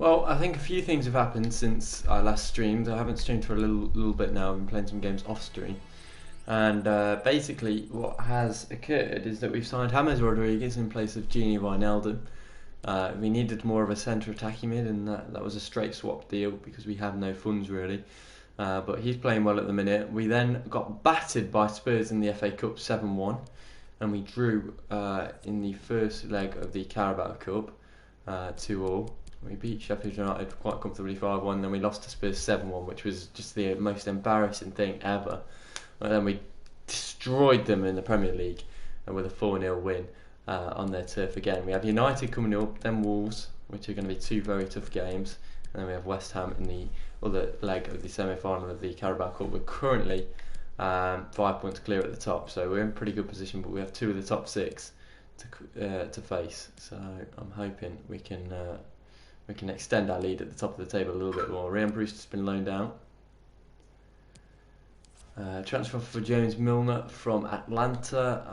Well, I think a few things have happened since I last streamed. I haven't streamed for a little bit now. I've been playing some games off stream. And basically, what has occurred is that we've signed James Rodriguez in place of Gini Wijnaldum. We needed more of a centre attacking mid, and that was a straight swap deal because we have no funds really. But he's playing well at the minute. We then got battered by Spurs in the FA Cup 7-1, and we drew in the first leg of the Carabao Cup 2-2. We beat Sheffield United quite comfortably 5-1, then we lost to Spurs 7-1, which was just the most embarrassing thing ever. And then we destroyed them in the Premier League with a 4-0 win on their turf again. We have United coming up, then Wolves, which are going to be two very tough games, and then we have West Ham in the other leg of the semi-final of the Carabao Cup. We're currently 5 points clear at the top, so we're in pretty good position, but we have two of the top six to face. So I'm hoping we can extend our lead at the top of the table a little bit more. Ryan Brewster's been loaned out. Transfer for James Milner from Atlanta.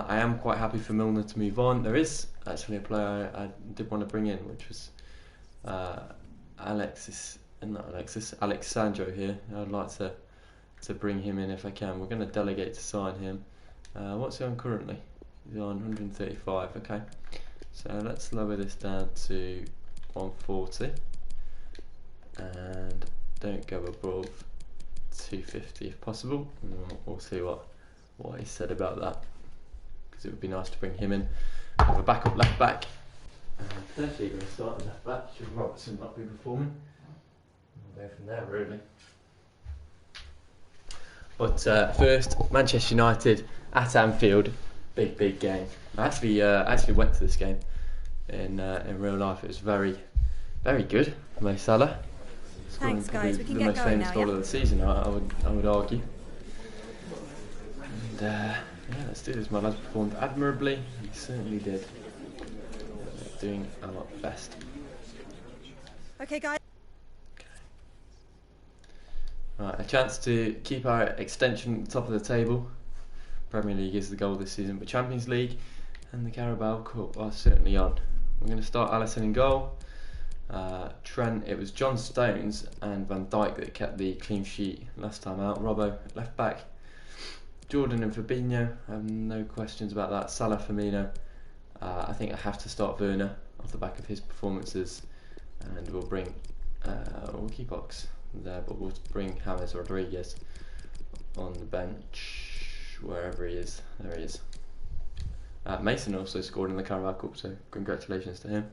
I am quite happy for Milner to move on. There is actually a player I did want to bring in, which was Alexandro here. I'd like to bring him in if I can. We're going to delegate to sign him. What's he on currently? He's on 135. Okay, so let's lower this down to 140 and don't go above 250 if possible. We'll see what he said about that, because it would be nice to bring him in with a backup left back. Potentially going to start at left back should Robertson not be performing. We'll go from there really. But first, Manchester United at Anfield, big game. I actually went to this game in real life. It was very good. Mo Salah. Thanks, guys. We can the get most going famous now. goal Yeah? of the season, I would argue. And yeah, let's do this. My lads performed admirably. He certainly did. Doing our best. Okay, guys. Right, a chance to keep our extension at the top of the table. Premier League is the goal this season, but Champions League and the Carabao Cup are certainly on. We're going to start Alisson in goal. Trent, it was John Stones and Van Dijk that kept the clean sheet last time out. Robbo left back. Jordan and Fabinho, I have no questions about that. Salah, Firmino. I think I have to start Werner off the back of his performances, and we'll bring we'll keep Ox there, but we'll bring James Rodriguez on the bench wherever he is. There he is. Mason also scored in the Carabao Cup, so congratulations to him.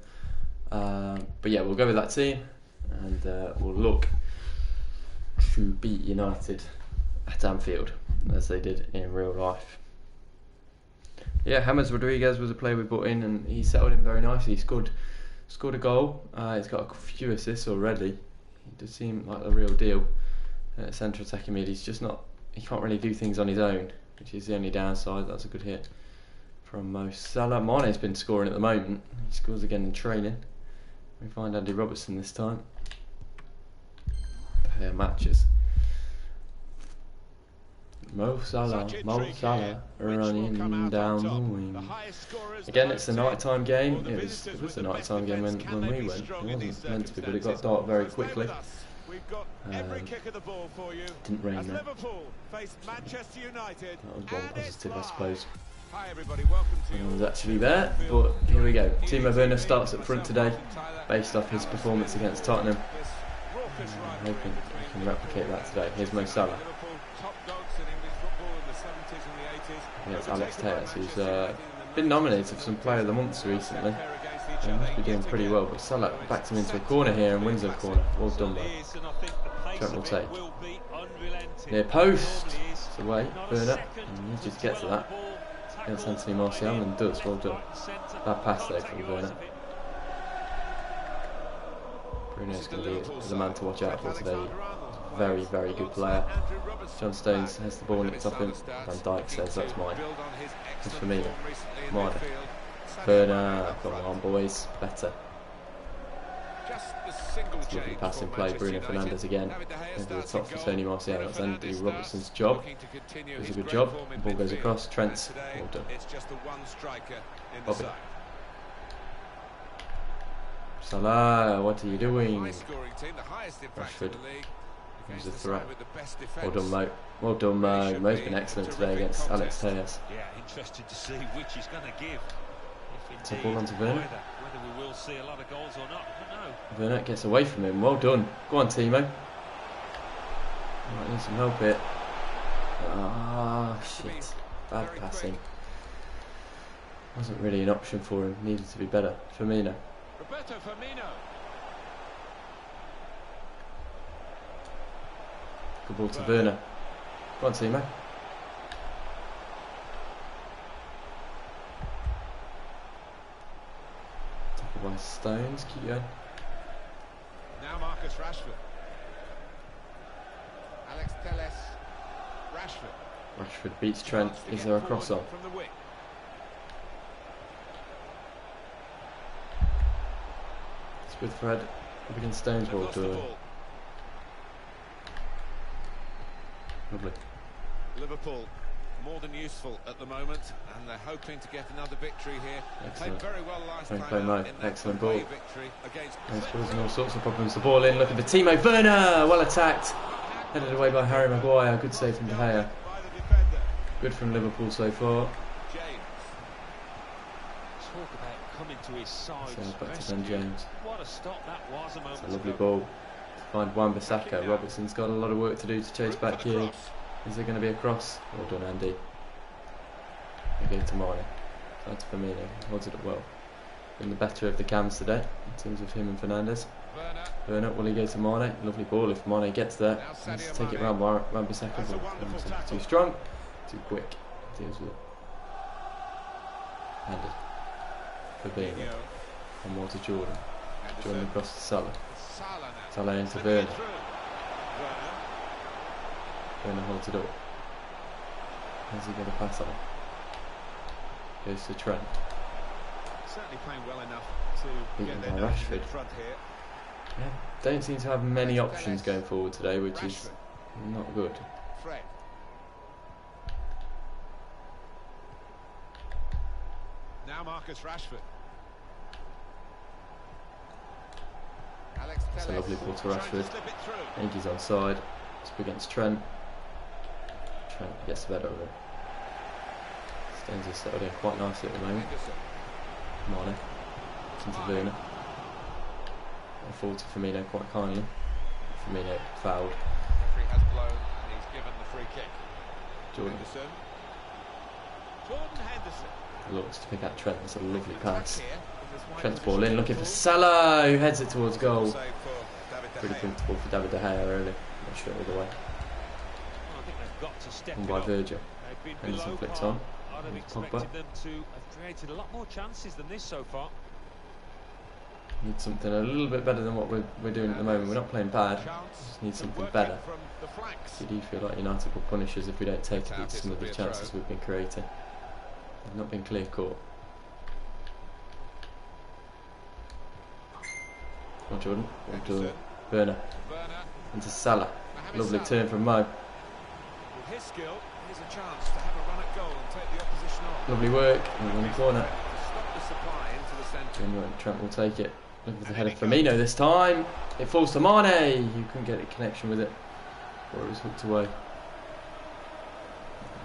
But yeah, we'll go with that team, and we'll look to beat United at Anfield as they did in real life. Yeah, James Rodriguez was a player we brought in, and he settled in very nicely. He scored a goal. He's got a few assists already. He does seem like the real deal. Central attacking mid. He's just not. He can't really do things on his own, which is the only downside. That's a good hit from Mo Salah. Mane's been scoring at the moment. He scores again in training. We find Andy Robertson this time. Pair matches. Mo Salah running down the wing. Again, it's a nighttime game. It was a nighttime game when we went. It wasn't meant to be, but it got dark very quickly. Didn't rain there. That was one positive, I suppose. Hi everybody, welcome to He was actually there, but here we go. Timo Werner starts up front today, based off his performance against Tottenham. I'm hoping he can replicate that today. Here's Mo Salah against Alex Telles, who's been nominated for some Player of the Month recently. He must be doing pretty well, but Salah backs him into a corner here and wins a corner. Well done, though. Trent will take. Near post. It's away. Werner. And he just gets to that against Anthony Martial and does. Well done. Bad pass there from Werner. Bruno's going to be the man to watch out for today. Very good player. John Stones has the ball and it's off him. Van Dijk says that's mine. It's for me. Mine. Werner, come on boys, better. Lovely passing play, Bruno Fernandes again. Over the top for Tony Martial. That's Andy Robertson's job. Does a good job. The ball goes across. Trent's. Well done. Bobby. Salah, what are you doing? High-scoring team, the highest in fact in Rashford. the league. There's Against a the threat. side with the best Well defence. done, Mo. Well done, Mo. Really should Mo's be been a excellent today terrific against contest. Alex Tejas. Yeah, interested to see which he's going to give. If It's a indeed, ball onto Werner. whether we will see a lot of goals or not, I don't know. Werner gets away from him. Well done. Go on, Timo. Might need some help here. Ah, shit. Bad passing. Wasn't really an option for him. Needed to be better. Firmino. Roberto Firmino. Good ball to Werner. Go on, Timo. Tackled by Stones. Keep going. Now Marcus Rashford. Alex Teles. Rashford. Rashford beats Trent. Chance to Is get there a forward cross on? from the wing. It's with Fred. Up against Stones. They've Well lost the done. ball. Lovely. Liverpool more than useful at the moment, and they're hoping to get another victory here. They played Excellent. very well last Don't time play out Mo. in that Excellent away ball. victory against He's causing all sorts of problems. The ball in, looking for Timo Werner. Well attacked. Headed away by Harry Maguire. Good save from De Gea. by the defender. Good from Liverpool so far. James. Talk about coming to his side. So back to Ben James. What a stop that was a moment It's a lovely ago. ball to find Wan-Bissaka. Robertson's got a lot of work to do to chase back here. Is there going to be a cross? Well done, Andy. Again to Mane. That's Firmino. Holds it up well. Been the better of the cams today in terms of him and Fernandes. Werner. Werner, will he go to Mane? Lovely ball if Mane gets there. Now Let's Sadio take it Mane. round Wan-Bissaka. That's a but wonderful Wan-Bissaka tackle. too strong, too quick. Deals with it. Handed. Fabinho. Fabinho. And more to Jordan. Jordan Henderson. across to Salah. Salah now. Salah into Slipping it Werner. through. Werner. Werner holds it up. Has he got a pass on? Goes to Trent. Certainly playing well enough to Beaten get their by noses in Rashford. front here. Yeah, don't seem to have many options going forward today, which is Rashford. not good. Fred. Now Marcus Rashford. Alex It's a Telles lovely ball to trying Rashford. slip it through. I think he's onside. It's up against Trent. Trent gets the better of it. Stones is settled in quite nicely at the moment. Henderson. Mane. Into Werner. And forward to Firmino quite kindly. Firmino fouled. Referee has blown and he's given the free kick. Jordan Henderson. Jordan Henderson. looks to pick out Trent. It's a lovely pass. Here, with this wide Trent's position ball in, to looking for Liverpool. Salah, who heads it towards goal. Save for David De Pretty Gea. comfortable for David De Gea early. Not straight all the way. Well, I think they've got to step And it by up. Virgil. They've been Henderson below flicked par. on. I'd have And expected Pogba. them to have created a lot more chances than this so far. Need something a little bit better than what we're doing at the moment. We're not playing bad. Chance Just need to something work better. it from the flanks. So do you feel like United will punish us if we don't take It's out, some of it'll the be a chances throw. we've been creating? They've not been clear cut. Come on, Jordan. Well done. Henderson. Werner Werner. into Salah. Mohamed Lovely Salah. turn from Mo. With his skill, here's a chance to have a run at goal and take the opposition on. Lovely work. And in the corner. To stop the supply into the centre. And Trent will take it. Looking for the head of Firmino this time. It falls to Mane. You couldn't get a connection with it. Or it was hooked away.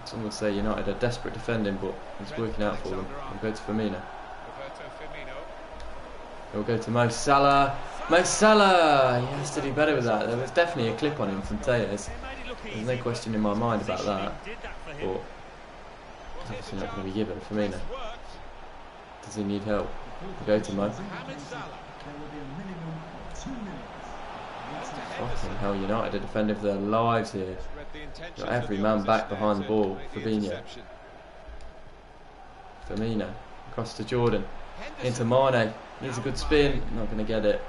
Some would say United are desperate defending, but it's working out for them. We'll go to Firmino. Roberto Firmino. We'll go to Mo Salah. Mo Salah! He has to do better with that. There was definitely a clip on him from Tejas. They made it look There's easy, no but question in my mind about positioning that. did that for him. But Was it obviously the not going to be chance? given. Firmino. It's worked. Does he need help? We'll go to Mo. Mohamed Salah. Fucking hell, United are defending for their lives here. Read the intentions Got of every the man back opposition behind the there ball. to make the Fabinho. interception. Firmino. Across to Jordan. Into Henderson. Mane. Needs a good spin. Not going to get it.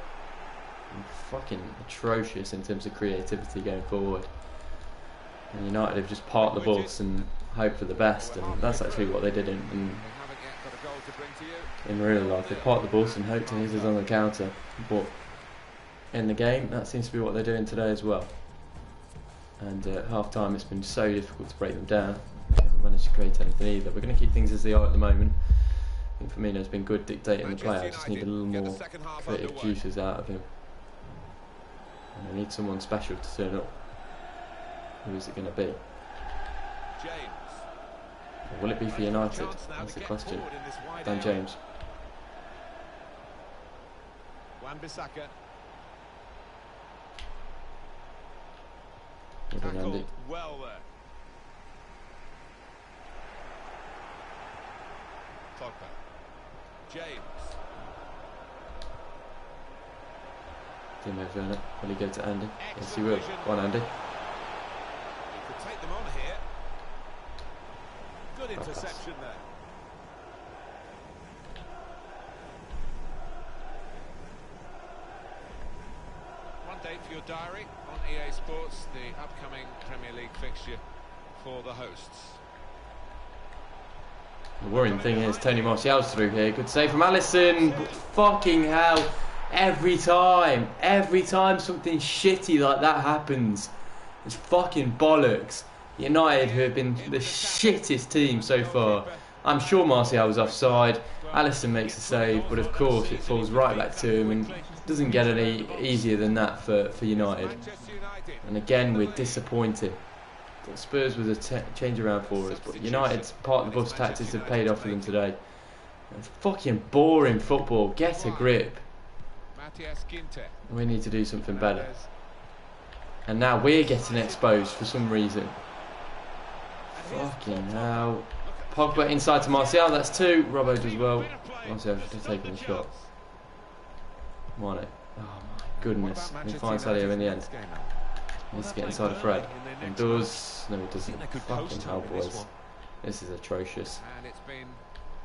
And fucking atrocious in terms of creativity going forward. And United have just parked the bus and hoped for the best. And that's actually what they did They haven't yet got a goal to bring to you. in real life. They parked the bus and hoped to hit us on the counter. But in the game, that seems to be what they're doing today as well. And at half time, it's been so difficult to break them down. They haven't managed to create anything either. We're going to keep things as they are at the moment. I think Firmino's been good dictating the play. I just need a little more creative juices out of him. And I need someone special to turn up. Who is it going to be? Or will it be for United? That's the question. Dan James. Wan-Bissaka. Well done, Andy. Well there. Pogba. James. Timo Werner. Will he go to Andy? Yes, he will. Go on, Andy. He could take them on here. Good interception there. One day for your diary on EA Sports, the upcoming Premier League fixture for the hosts. The worrying thing is Tony Martial's through here. Good save from Alisson. But fucking hell. Every time something shitty like that happens, it's fucking bollocks. United, who have been the shittest team so far. I'm sure Martial was offside. Alisson makes the save, but of course it falls right back to him and doesn't get any easier than that for United. And again, we're disappointed. Spurs was a change around for us, but United's part of the bus tactics have paid off for them today. It's fucking boring football. Get a grip. We need to do something better. And now we're getting exposed for some reason. Fucking hell. Pogba inside to Martial, that's 2. Robbo does well. Martial should have taken the shot. Mane. Oh my goodness. We find Sadio in the end. He needs to get inside of Fred. And does. No, he doesn't. Fucking hell, boys. This is atrocious. And it's been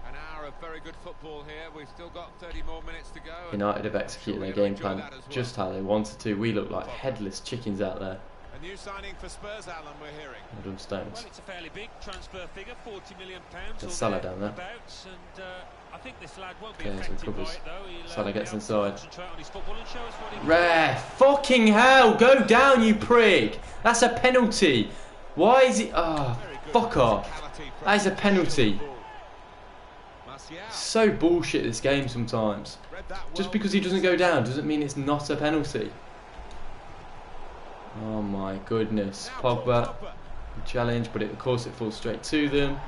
an hour of very good football here. We've still got 30 more minutes to go. United have executed their game plan just how they wanted to. We look like headless chickens out there. A new signing for Spurs, Alan, we're hearing. Well done, Stones. Well, it's a fairly big transfer figure, £40 million. There's Salah down there. And, I think this lad won't be Okay, so affected by recovers. it, though. He'll, Salah gets inside. concentrate on his football and show us what he can Ref! Fucking hell! Go down, you prick! That's a penalty! Why is it... Oh, fuck off. That is a penalty. So bullshit this game sometimes. Just because he doesn't go down doesn't mean it's not a penalty. Oh my goodness. Pogba. Challenge, but of course it falls straight to them.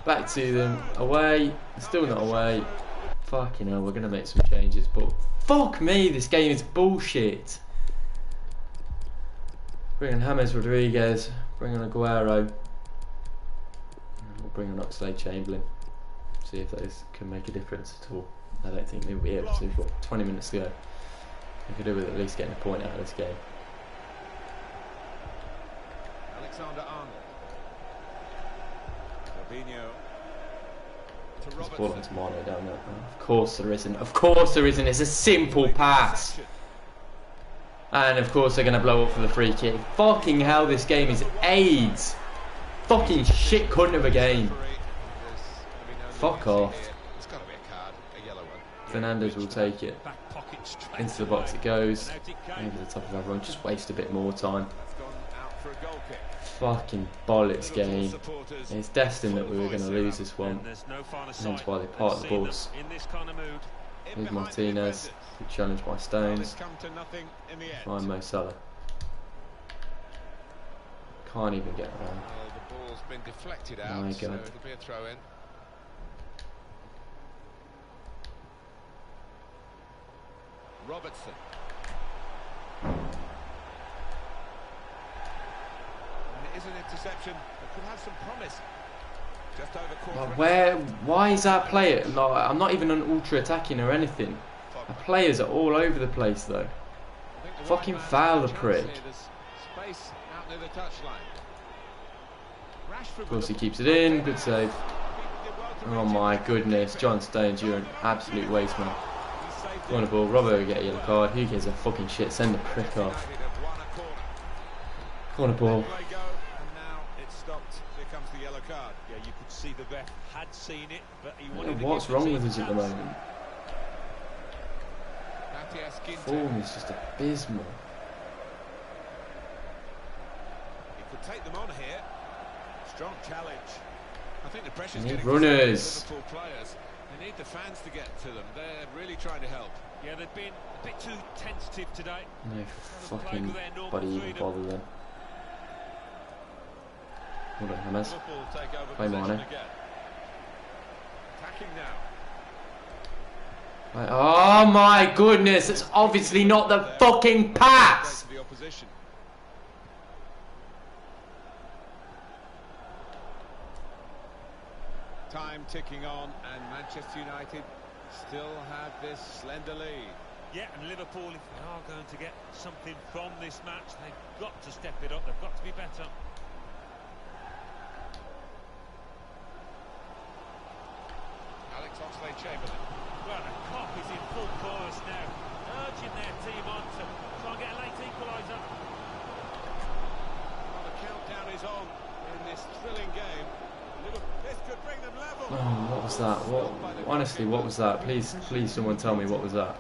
Back to them. Away. Still not away. Fucking hell, we're going to make some changes, but fuck me, this game is bullshit. Bring on James Rodriguez. Bring on Aguero. We'll bring on Oxlade-Chamberlain. See if those can make a difference at all. I don't think they'll be able to. We've got 20 minutes to go. We could do with at least getting a point out of this game. Alexander-Arnold. Fabinho. There's a ball onto Mane down there. Of course there isn't. Of course there isn't. It's a simple pass. And of course they're going to blow up for the free kick. Fucking hell, this game is AIDS. Fucking shit cunt of a game. Fuck off. Fernandes will take it. Into the box it goes. Over the top of everyone. Just waste a bit more time. Fucking bollocks game. It's destined that we were going to lose this one. Hence why they part the balls. Here's Martinez. Good challenge by Stones. Find Mo Salah. Can't even get around. The ball's been deflected out, My so God. it'll be a throw in. Robertson. And it is an interception that could have some promise. Just over quarter. Why is our player? Like, I'm not even an ultra attacking or anything. Our players are all over the place though. Fucking foul the prick. Space out near the touchline. Of course he keeps it in. Good save. Oh my goodness, John Stones, you're an absolute waste man. Corner ball. Robbo will get a yellow card. Who gives a fucking shit? Send the prick off. Corner ball. Yeah, you could see the ref had seen it, but he wanted to What's give the wrong team with a us at the chance. moment? Form is just abysmal. He could take them on here. Strong challenge. I think the pressure's Need getting to runners. Liverpool players. They need the fans to get to them. They're really trying to help. Yeah, they've been a bit too tentative today. No fucking body even bother then. Hold on, James. Liverpool take over Play possession Mane. again. Attacking now. Right. Oh my goodness, it's obviously not the fucking pass! To the opposition. Time ticking on, and Manchester United still have this slender lead. Yeah, and Liverpool, if they are going to get something from this match, they've got to step it up. They've got to be better. Alex Oxlade-Chamberlain. Well, the cop is in full chorus now, urging their team on to try and get a late equaliser. Well, the countdown is on in this thrilling game. This could bring them level. Oh, what was that? What? Honestly, what was that? Please, please, someone tell me what was that?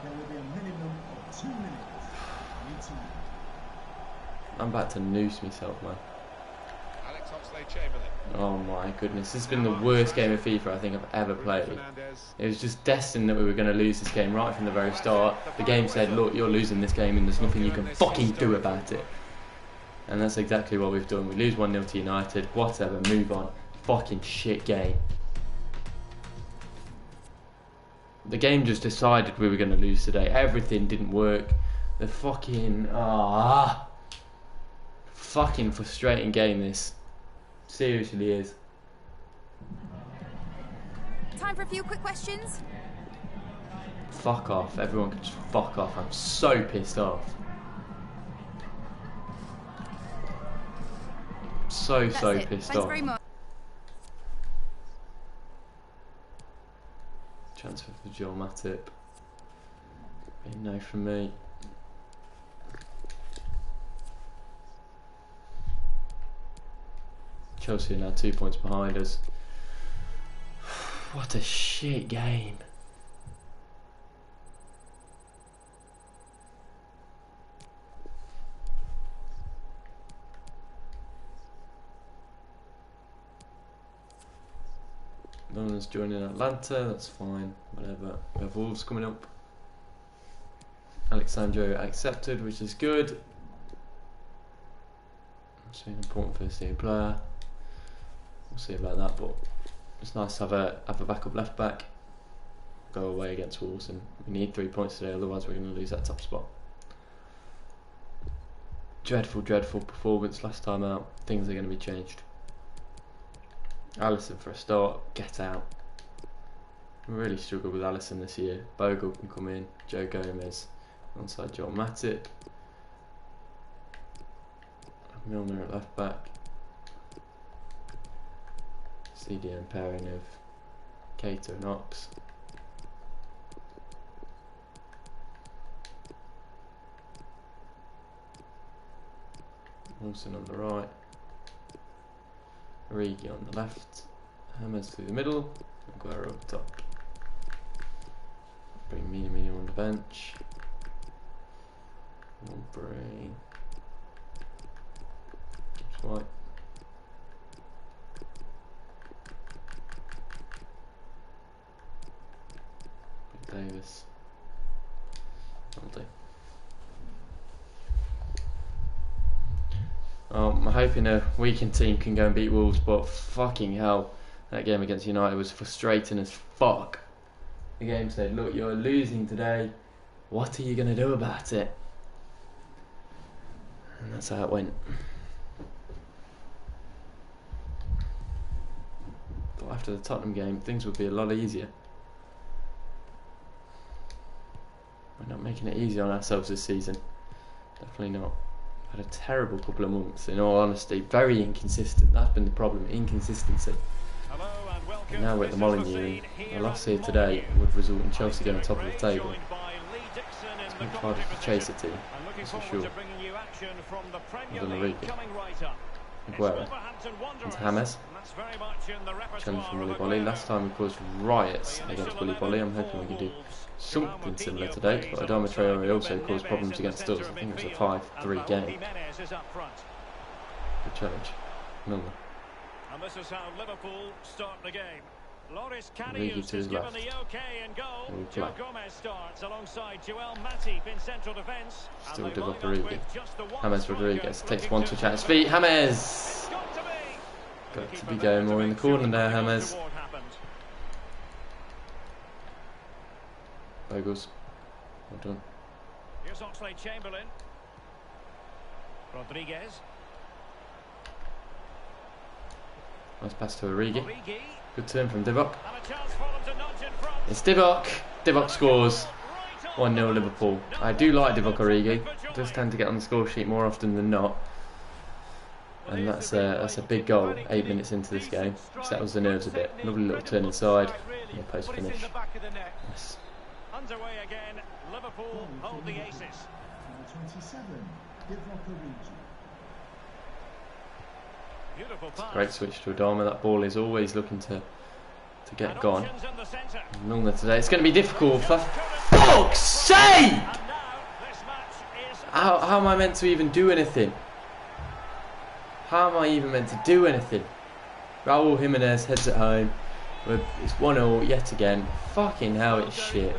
I'm about to noose myself, man. Alex Oxlade-Chamberlain. Oh my goodness, this has been the worst game of FIFA I think I've ever played. It was just destined that we were going to lose this game right from the very start. The game said, look, you're losing this game and there's nothing you can fucking do about it. And that's exactly what we've done. We lose 1-0 to United, whatever, move on. Fucking shit game. The game just decided we were going to lose today. Everything didn't work. The fucking... fucking frustrating game this. Seriously is. Time for a few quick questions. Fuck off. Everyone can just fuck off. I'm so pissed off. So That's it. pissed Thanks off. very much. Transfer for Joel Matip. Big no from me. Chelsea are now 2 points behind us. What a shit game. No one's joining Atlanta, that's fine, whatever. We have Wolves coming up. Alexandro accepted, which is good. That's an important first team player. We'll see about that, but it's nice to have a backup left back. Go away against Wolves, and we need 3 points today, otherwise we're going to lose that top spot. Dreadful performance last time out. Things are going to be changed. Alisson for a start, get out. We really struggled with Alisson this year. Bogle can come in, Joe Gomez alongside Joel Matip. Milner at left back. CDM pairing of Cato and Ox. Wilson on the right. Origi on the left. Hammers through the middle. Aguero up top. Bring Mina on the bench. We'll bring White. Davis. That'll do. I'm hoping a weakened team can go and beat Wolves, but fucking hell, that game against United was frustrating as fuck. The game said, look, you're losing today, what are you going to do about it? And that's how it went. But after the Tottenham game, things would be a lot easier. We're not making it easy on ourselves this season. Definitely not. Had a terrible couple of months, in all honesty. Very inconsistent. That's been the problem, inconsistency. Hello and welcome. And now we're at the Molineux, and a loss here today would result in Chelsea getting on top of the table. It's much harder to chase a team, that's for sure. Other than Origi. Aguero. Into James. Challenge from Willy Bolly. Last time we caused riots against Willy Bolly. I'm hoping we can do something similar today, but Adama Traore also caused problems against us. I think it was a 5-3 game. Good challenge. Milner. And this is how Liverpool start the game. Loris Origi Karius to has his given left. the OK and goal. Very Joe black. Gomez starts alongside Joel Matip in central defence. Still And they Divock line up Origi. with just the one James striker Rodriguez takes looking one to touch at his score. feet. James! It's got to be. Got to be going more in the corner there, James. Bogles. Well done. Here's Oxlade-Chamberlain. Rodriguez. Nice pass to Origi. Origi. Good turn from Divock. And a chance for them to nudge in front. It's Divock. Divock scores. 1-0 Liverpool. I do like Divock Origi. Does tend to get on the score sheet more often than not. And that's a big goal. 8 minutes into this game. Settles the nerves a bit. Lovely little turn inside. And a post finish. Yes. Underway again. Liverpool hold the aces. 27, Divock Origi. Beautiful pass. Great switch to Adama. That ball is always looking to get And gone. options in the centre. Milner today. It's going to be difficult for fuck's sake! And now this match is How am I meant to even do anything? How am I even meant to do anything? Raul Jimenez heads it home. It's 1-0 yet again. Fucking hell, it's shit.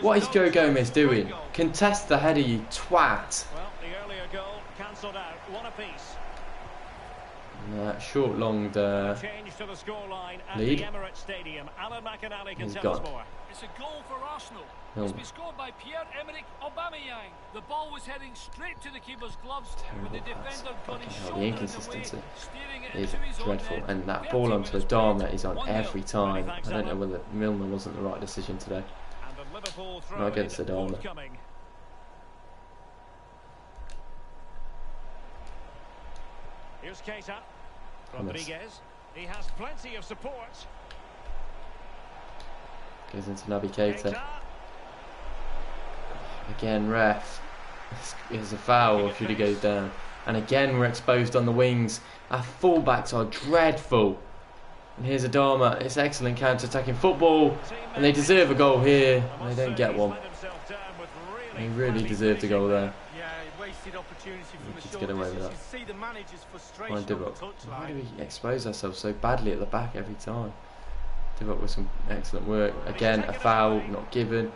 What is Joe Gomez doing? Contest the header, you twat. well, the earlier goal cancelled out. One apiece. Short, long Change to the scoreline at lead. the Emirates Stadium. Alan McInally can He's tell us gone. more. It's a goal for Arsenal. Milner. It's been scored by Pierre-Emerick Aubameyang. The ball was heading straight to the keeper's gloves, but the Terrible pass. defender got his Fucking hell, shoulder the in the way, inconsistency steering it is into his own dreadful. net. And that 30 ball onto minutes Adama played, is on 1-0. every time. Thanks, I don't know Alan. whether Milner wasn't the right decision today. And the Liverpool throw Not against Adama. forthcoming. Here's Keita. Rodriguez. He has plenty of support. Goes into Naby Keita. Keita. Again, ref. It's a foul if Judy goes down. And again, we're exposed on the wings. Our fullbacks are dreadful. And here's Adama. It's excellent counter-attacking football. And they deserve a goal here. They don't get one. They really deserved a goal there. Yeah, wasted opportunity from the Just short get away with distance. that. You see the manager's frustration Why on the Divock? touchline. Why do we expose ourselves so badly at the back every time? Divock with some excellent work. Again, a foul not given.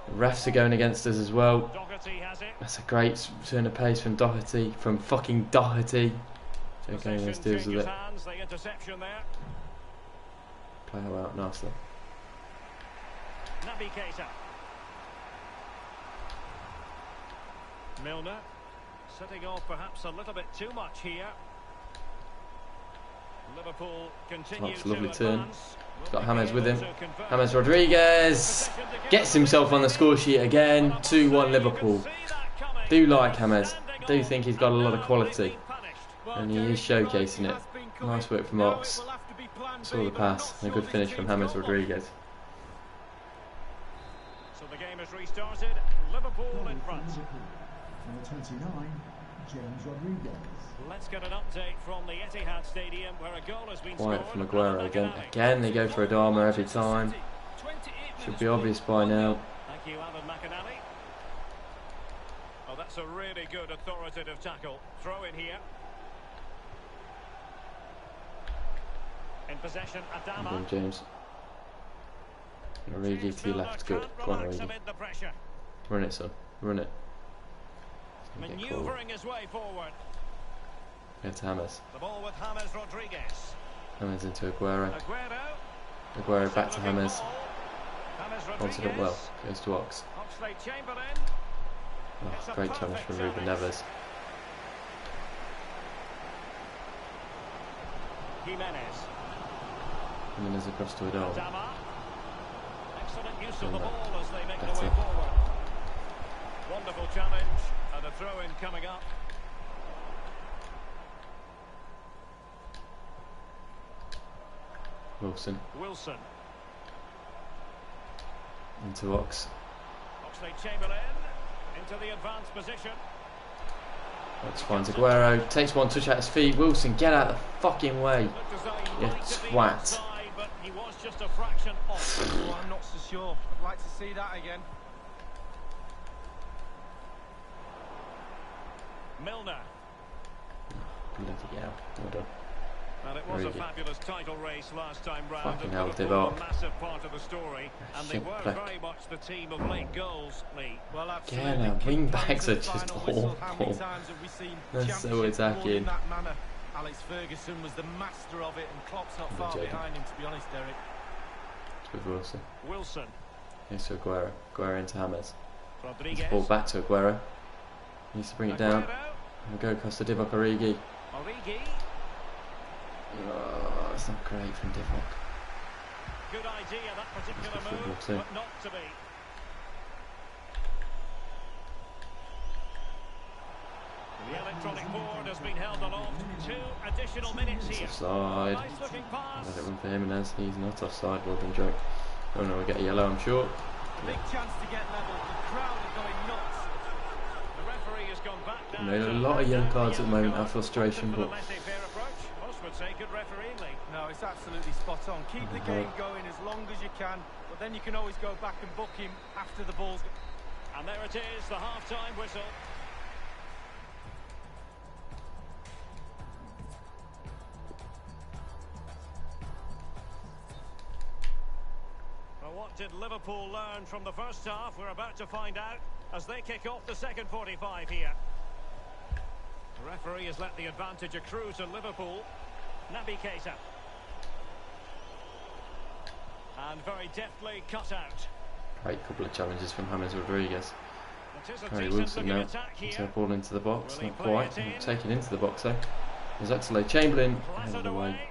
The refs are going against us as well. Doherty has it. That's a great turn of pace from Doherty. From fucking Doherty. Joe Gomez Possession deals with changes it. hands, the interception there. Play her out nicely. Naby Keita. Milner setting off perhaps a little bit too much here. Liverpool continue That's a to lovely turn. advance. He's got Will they James be with him. able to convert? James Rodriguez gets himself on the score sheet again. 2-1 Liverpool. Do like James. Do think he's got a lot of quality. And he is showcasing it. Nice work from Ox. Saw the pass. And a good finish from James Rodriguez. So the game has restarted. Liverpool in front. Number 29, James Rodriguez. Let's get an update from the Etihad Stadium where a goal has been Quiet scored. from Aguero again. Again, they go for Adama every time. 28 Should minutes be obvious by now. Thank you, Alan McInally. Oh, that's a really good authoritative tackle. Throw in here. In possession, Well Adama. done, James. Origi to your left. Good. Go on, Origi. Amid the pressure. Run it, son. Run it. It's gonna get caught. Manoeuvring his way forward. Go to James. The ball with James Rodriguez. James into Aguero. Aguero. Aguero back to Looking James. ball. James Holds it up well. Rodriguez. Goes to Ox. Oxlade-Chamberlain. Oh, great challenge from Ruben Neves. Jimenez. Jimenez across to Adama. Adama. Excellent use of the Doing ball that. as they make Better. their way forward. Wonderful challenge and a throw-in coming up. Wilson Wilson. into Ox. Oxlade-Chamberlain into the advanced position. Ox finds Aguero. Takes one touch at his feet. Wilson, get out of the fucking way. Looked as though he You might have been twat. offside, but he was just a fraction off. Oh, I'm not so sure. I'd like to see that again. Milner. Bloody hell. Well done. And it was a Really. fabulous title race last time round. Fucking and hell, Liverpool Divock. a massive part of the story, and they Shit were prick. very much the team of late goals, Lee. Well, Yeah, no, wing backs are just awful. They're so attacking. That manner. Alex Ferguson was the master of it, and Klopp's not far joking. behind him, to be honest, Derek. It's with Wilson. Wilson. Here's to Aguero. Aguero into Hammers. Rodriguez. Ball back to Aguero. Needs to bring it down. Aguero. And go across to Divock Origi. Origi. Oh, it's not great from Divock. Good idea, that particular That's good move, football too. but not to be. The electronic board has been held aloft. 2 additional minutes It's here. offside. Nice looking pass. Let it run for Jimenez. He's not offside. Well done, Joe. Oh no, we'll get a yellow, I'm sure. Big chance to get level. The crowd are going nuts. The referee has gone back now. Made a to lot of yellow cards at the moment, card. our frustration, For the but laissez-faire approach. Most would say good refereeing, Lee. No, it's absolutely spot on. Keep the game going as long as you can, but then you can always go back and book him after the ball's... And there it is, the half-time whistle. Well, what did Liverpool learn from the first half? We're about to find out as they kick off the second 45 here. The referee has let the advantage accrue to Liverpool. Naby Keita. And very deftly cut out. great couple of challenges from James Rodriguez. It is a Harry decent Wilson looking now. attack Into here. a ball into the box, Will he not play quite. it in? Taken into the box though. There's Oxlade-Chamberlain out of Clattered the way. away.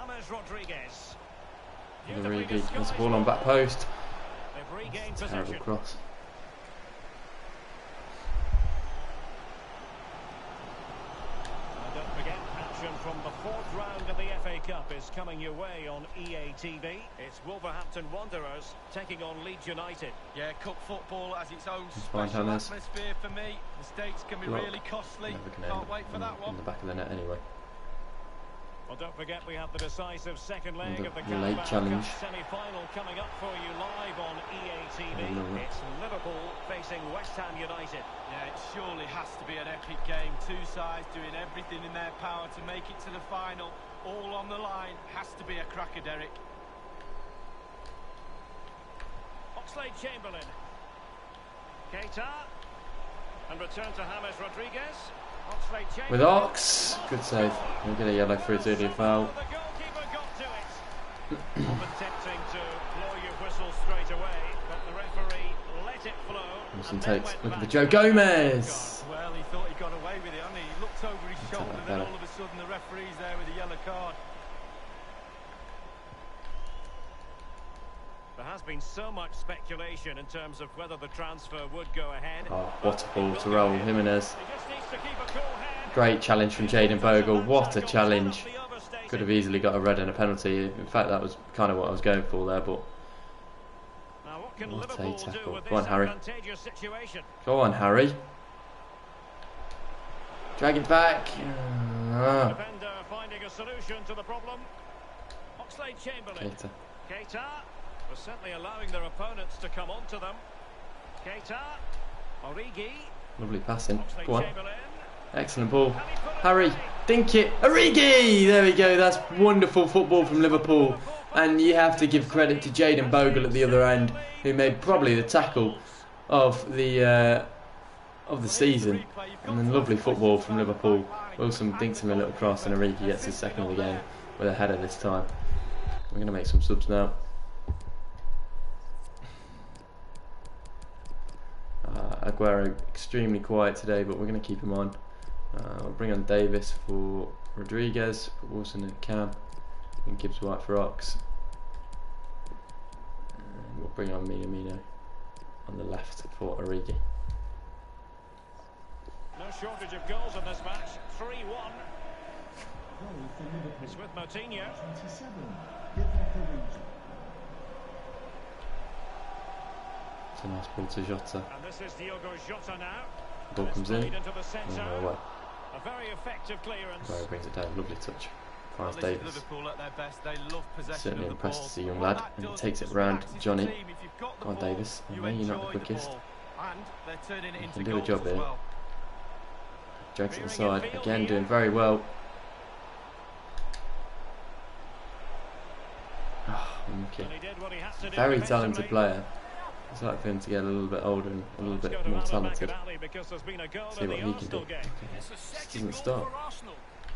James Rodriguez. Beautifully Origi gets the disguised ball on back post. They've regained It's a terrible possession. cross. And don't forget, action from the 4th round of the FA Cup is coming your way on EA TV. It's Wolverhampton Wanderers taking on Leeds United. Yeah, cup football has its own fine, special James. atmosphere for me. Mistakes can be Block. really costly. Never can Can't end wait for that in one. the back of the net anyway. Well, don't forget we have the decisive second leg And of the the late Carabao challenge. Cup semi-final coming up for you live on EA TV. I love it. It's Liverpool facing West Ham United. Yeah, it surely has to be an epic game. Two sides doing everything in their power to make it to the final. All on the line. Has to be a cracker, Derek. Oxlade-Chamberlain. Keita. And return to James Rodriguez. Oxlade-Chamberlain. With Ox, good save. We'll get a yellow for his early foul. The goalkeeper got to it. Often tempting to blow your whistle straight away, but the referee let it flow. Wilson and then takes. went Look at the back. Joe Gomez. Well, he thought he got away with it, hadn't he? He looked over his that shoulder, then better. all of a sudden the referee's there with a yellow card. There has been so much speculation in terms of whether the transfer would go ahead. Oh, what a ball to roll, Jimenez. He just needs to keep a cool head. Great challenge from Jayden Bogle. What a challenge. Could have easily got a red and a penalty. In fact, that was kind of what I was going for there, but Now, what can what a Liverpool do tackle. with Go on, this Harry. advantageous situation? Go on, Harry. Drag it back. Ah. Defender finding a solution to the problem. Oxlade-Chamberlain. Keita. Keita was certainly allowing their opponents to come onto them. Keita. Origi. Lovely passing. Go on. Oxlade-Chamberlain. Excellent ball. Harry, dink it. Origi! There we go. That's wonderful football from Liverpool. And you have to give credit to Jayden Bogle at the other end, who made probably the tackle of the season. And then lovely football from Liverpool. Wilson dinks him a little cross, and Origi gets his second of the game with a header this time. We're going to make some subs now. Aguero extremely quiet today, but we're going to keep him on. We'll bring on Davis for Rodriguez, put Wilson in Cam, and Gibbs White for Ox. And we'll bring on Minamino on the left for Origi. No shortage of goals in this match. 3-1. Goal for Liverpool. It's with Moutinho. 27. Liverpool Origi. It's a nice ball to Jota. And this is Diogo Jota now. Ball It's comes in. played into the centre. Oh, well. A very effective clearance. Aguero brings it down. Lovely touch. Finds Well, this is Davis. Liverpool at their best. They love possession Certainly of the impressed ball. to see a young What lad, that and he does takes it is round relaxes Johnny. the team. If you've got the Go on, ball, Davis. I you know you're not the enjoy quickest. ball, and they're turning it You into can do a goals job as here. well. Drags it inside. Again, doing very well. Okay. And he did what he had to do Very defensively. talented player. It's like for him to get a little bit older and a little Let's bit go to more Alan talented. McAnally because there's been a goal See in what the he can do. Arsenal game. It's a Just second doesn't goal stop. for Arsenal.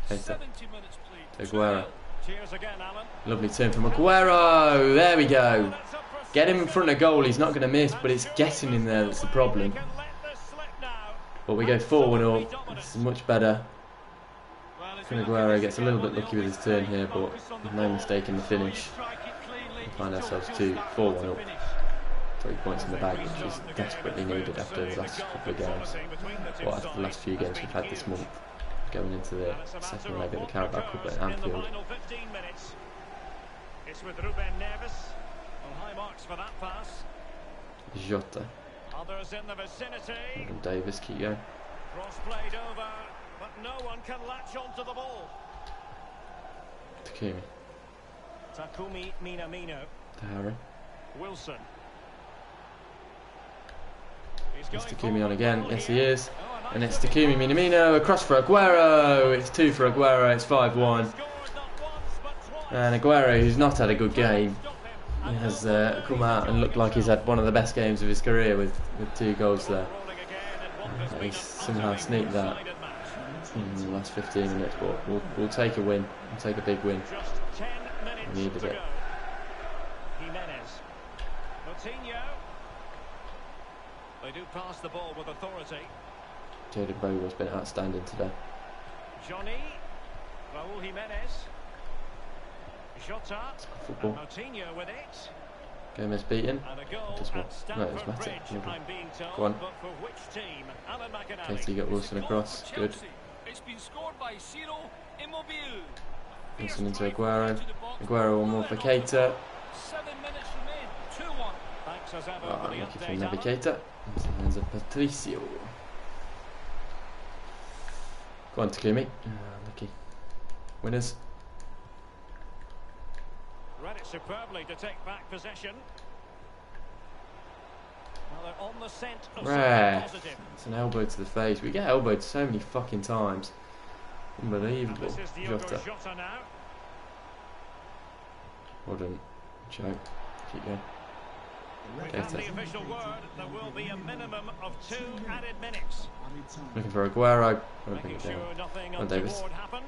Keita. 70 minutes played. Aguero. 2-0. Cheers again, Alan. Lovely turn from Aguero. There we go. And it's up for Get him in front of goal. He's not going to miss, but it's getting in there that's the problem. They can let this slip now. But we go 4-1 up. This is much better. Well, if Kun you look at Aguero this gets a again, little bit what they lucky with his always turn say, here, but focus on the no ball. mistake in the So you finish. strike it cleanly, We find it's ourselves just 4-1 that up. finish. 3 points in the bag, which is desperately needed after the last couple of games. Well, after the last few games we've had this month, going into the second leg of the Carabao Cup at Anfield. It's with Ruben Neves. Well, high marks for that pass. Jota. Others in the vicinity. And Davis, keep going. Cross played over, but no one can latch onto the ball. Takumi. Takumi Minamino. To Harry. Wilson. Is Takumi on again? Yes, he is. And it's Takumi Minamino. Across for Aguero. It's 2 for Aguero. It's 5-1. And Aguero, who's not had a good game, has come out and looked like he's had one of the best games of his career with 2 goals there. He's somehow sneaked that in the last 15 minutes, but we'll take a win. We'll take a big win. We needed it. They do pass the ball with authority. Jaden Bogle's been outstanding today. Johnny, Raul Jimenez, Jota, Football. Moutinho with it, Gomez beaten. and a goal Just one. at No, it was Stamford Matic. Bridge, Lovely. I'm being told, Go on. but for which team? Alan McAnally. Katie got Wilson across. Good. It's been scored by Ciro Immobile. Wilson into Aguero. Aguero one more for Keita. 7 minutes remain. 2-1. Thanks as ever for the Lucky from update, Naby Alan. Keita. Into the hands of Patricio. Go on, Takumi. Lucky. Winners. Read it superbly to take back possession. Well, they're on the scent of something Rare. positive. It's an elbow to the face. We get elbowed so many fucking times. And Unbelievable. this is Diogo Jota. Jota now. Well done. Joe. Keep going. We've had the official word. There will be a minimum of 2 added minutes. Looking for Aguero. Won't bring Making it sure down. nothing Come on, Davis. untoward happened.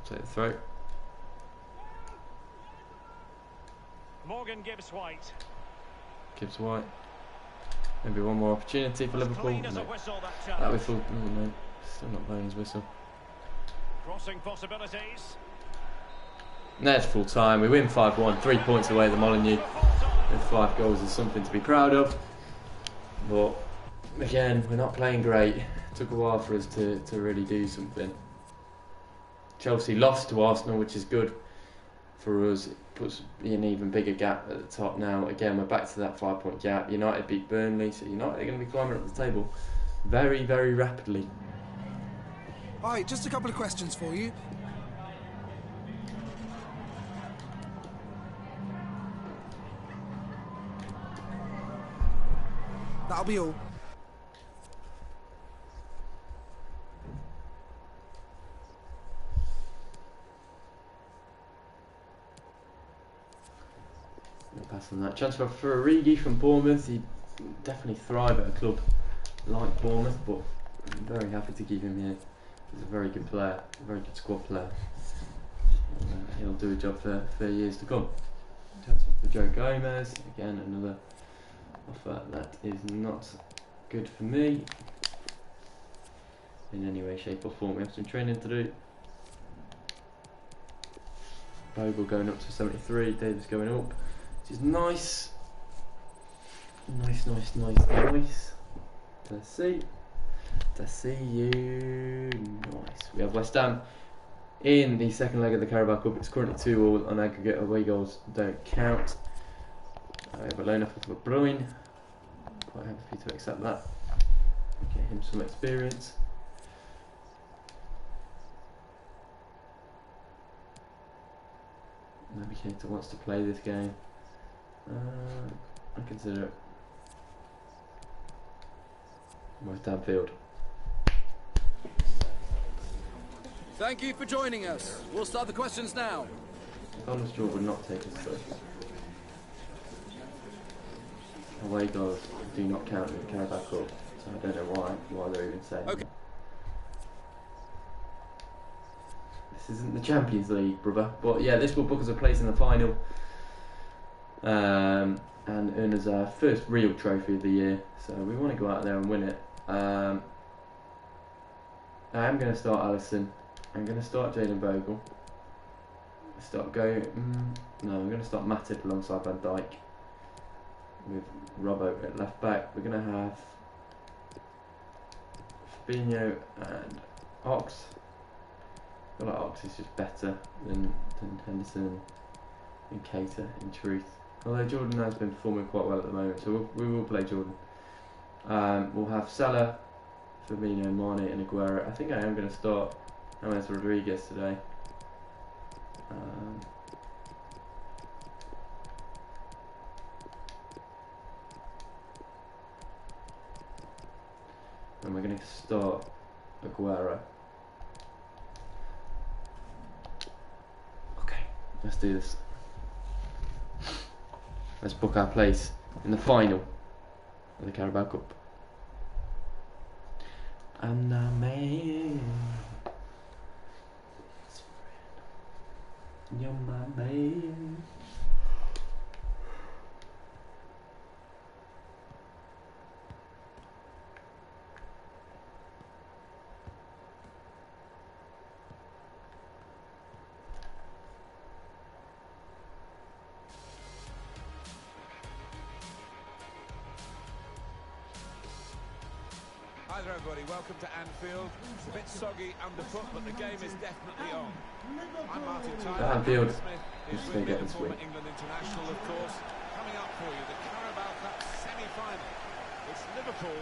Take the throat. Morgan Gibbs White. Gibbs White. Maybe one more opportunity for Liverpool. Clean as a No. whistle, that That challenge. whistle. No. Still not blowing his whistle. Crossing possibilities. And there's full time. We win 5-1. 3 points away at the Molineux. And 5 goals is something to be proud of. But again, we're not playing great. It took a while for us to really do something. Chelsea lost to Arsenal, which is good for us. It puts an even bigger gap at the top now. Again, we're back to that 5-point gap. United beat Burnley, so United are going to be climbing up the table very, very rapidly. Alright, just a couple of questions for you. That'll be all. Pass on that. Transfer for Origi from Bournemouth. He'd definitely thrive at a club like Bournemouth, but I'm very happy to keep him here. He's a very good player, a very good squad player. He'll do a job for years to come. Transfer for Joe Gomez. Again, another offer that is not good for me in any way, shape or form. We have some training to do. Bogle going up to 73, Davis going up, which is nice. Nice. To see you. Nice. We have West Ham in the second leg of the Carabao Cup. It's currently 2-2 on aggregate. Away goals don't count. We have a loan offer for Bruin. Quite happy to accept that. Get him some experience. Maybe Keita wants to play this game. I consider it. West Ham field. Thank you for joining us. We'll start the questions now. Thomas Draw would not take us through. Away goals do not count in the Carabao Cup, so I don't know why they're even saying Okay. that. This isn't the Champions League, brother. But yeah, this will book us a place in the final. And earn us our first real trophy of the year. So we want to go out there and win it. I am going to start Alisson. I'm going to start Jayden Bogle. I'm going to start Matip alongside Van Dijk. With Robbo at left back. We're going to have Fabinho and Ox. I feel like Ox is just better than Henderson and Keita in truth. Although Jordan has been performing quite well at the moment, so we will play Jordan. We'll have Salah, Firmino, Mane and Aguero. I think I am going to start James Rodriguez today. And we're going to start Aguero. Okay, let's do this. Let's book our place in the final of the Carabao Cup. I'm the man. You're my man. Hi there everybody, welcome to Anfield. It's a bit soggy underfoot, but the game is definitely on. I'm Martin Tyler. Anfield. Smith is Just with gonna me, get the this former week. England international, of course. Coming up for you, the Carabao Cup semi-final. It's Liverpool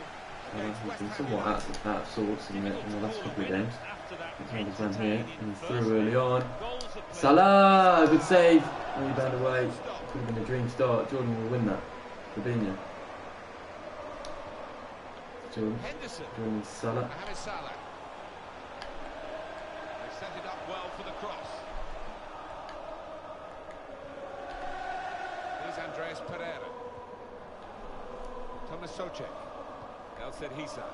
against He's West been Ham somewhat United. out of sorts in the last couple of games. He's had his run here and he's through early on. Salah! Good save! Rebound away. Could have been a dream start. Jordan will win that. Fabinho. Henderson. Jordan Salah. Mohamed Salah. They set it up well for the cross. Here's Andreas Pereira. Thomas Soucek. El said Hisa.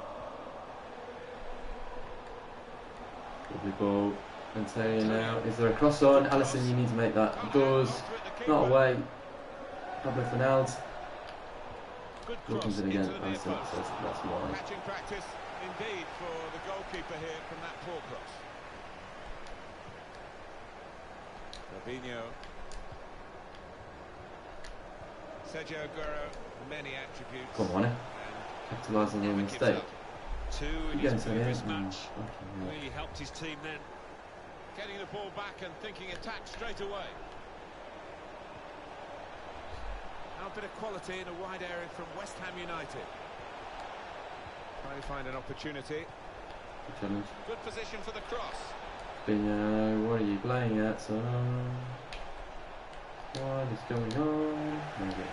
Lovely ball. Antonio now. Is there a cross on? Alisson, you need to make that. He does. Not away. Pablo Fernandes. Good Looking cross at it again. into the near Alisson post. says that's mine. Catching practice indeed for the goalkeeper here from that poor cross. Robinho. Sergio Aguero, many attributes. Come on, capitalise on your mistake. Two in You his going to previous the match. end? Really helped his team then. Getting the ball back and thinking attack straight away. Now a bit of quality in a wide area from West Ham United. Trying to find an opportunity. Good challenge. Good position for the cross. Bingo, what are you playing at, son? What is going on? Okay.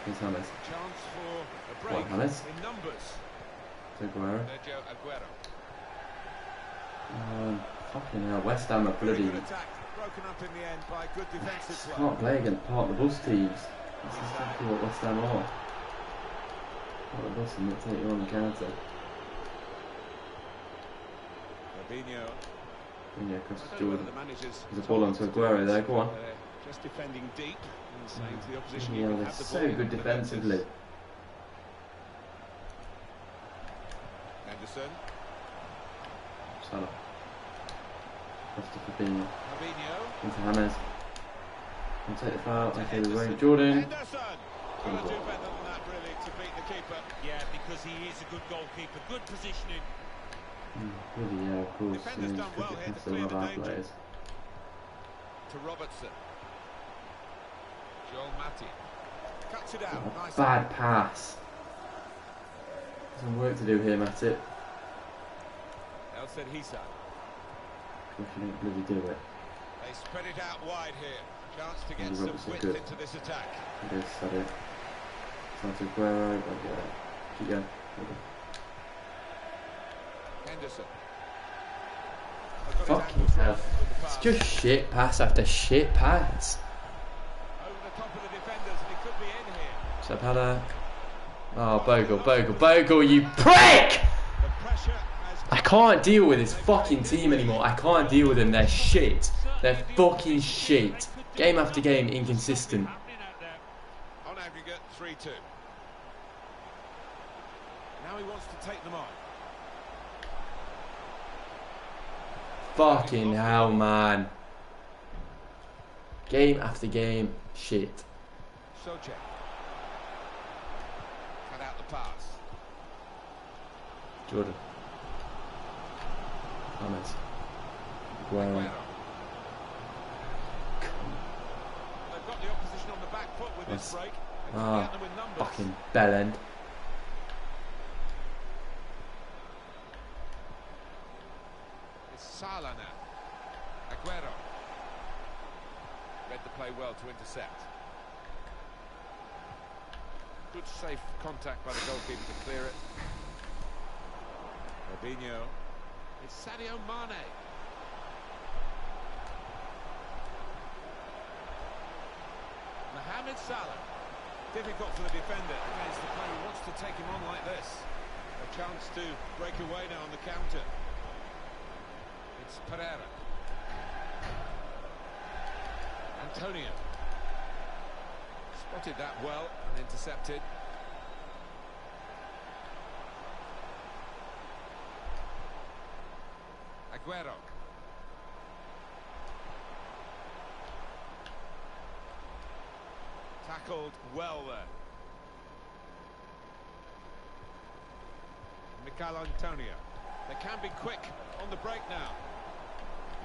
Here's James. Chance for a break What, James? in numbers. To Aguero. Sergio Aguero. Fucking hell, West Ham are bloody... Good attack, broken up in the end by good defensive play. Can't play against part of the bus teams. That's exactly what West Ham are. Part of the bus and they'll take you on the counter. Robinho. And yeah, across I to don't know whether Jordan. the managers There's a ball onto Aguero there, go on. Just defending deep and saying to the opposition, Yeah, you can they're have the so ball. good defensively. Henderson. Salah. Across to Fabinho. Fabinho. Into James. Can take the foul, okay, we won't. Jordan. Henderson. Got to do better than that, really, to beat the keeper. Yeah, because he is a good goalkeeper. Good positioning. Really, yeah, of course. Defenders done well here to defensive clear of the our danger. players. To Robertson. Joel Matip. Cuts it out. Oh, Nice. bad pass. Some work to do here, Matip. El said Hisa. If you don't bloody do it. They spread it out wide here. Chance to get Liverpool some width good. into this attack. It is, said it. It's not Aguero, but yeah. Keep going. Henderson. Fucking hell. It's just shit pass after shit pass. Over the top of the defenders, and he could be in here. Sabala. Oh, Bogle, you prick! The pressure has I can't deal with this fucking team anymore. I can't deal with them. They're shit. They're fucking shit. Game after game, inconsistent. on aggregate 3-2. Now he wants to take them on. Fucking hell, man. Game after game, shit. Socek. Cut out the pass. Jordan. Thomas. Aguero. They've got the opposition on the back foot with this break. They can get them with numbers. Fucking bell end. It's Salah now. Aguero. Read the play well to intercept. Good safe contact by the goalkeeper to clear it. Robinho. It's Sadio Mane. Mohamed Salah. Difficult for the defender against the player who wants to take him on like this. A chance to break away now on the counter. It's Pereira. Antonio. Spotted that well and intercepted. Aguero. Tackled well there. Mikel Antonio. They can be quick on the break now.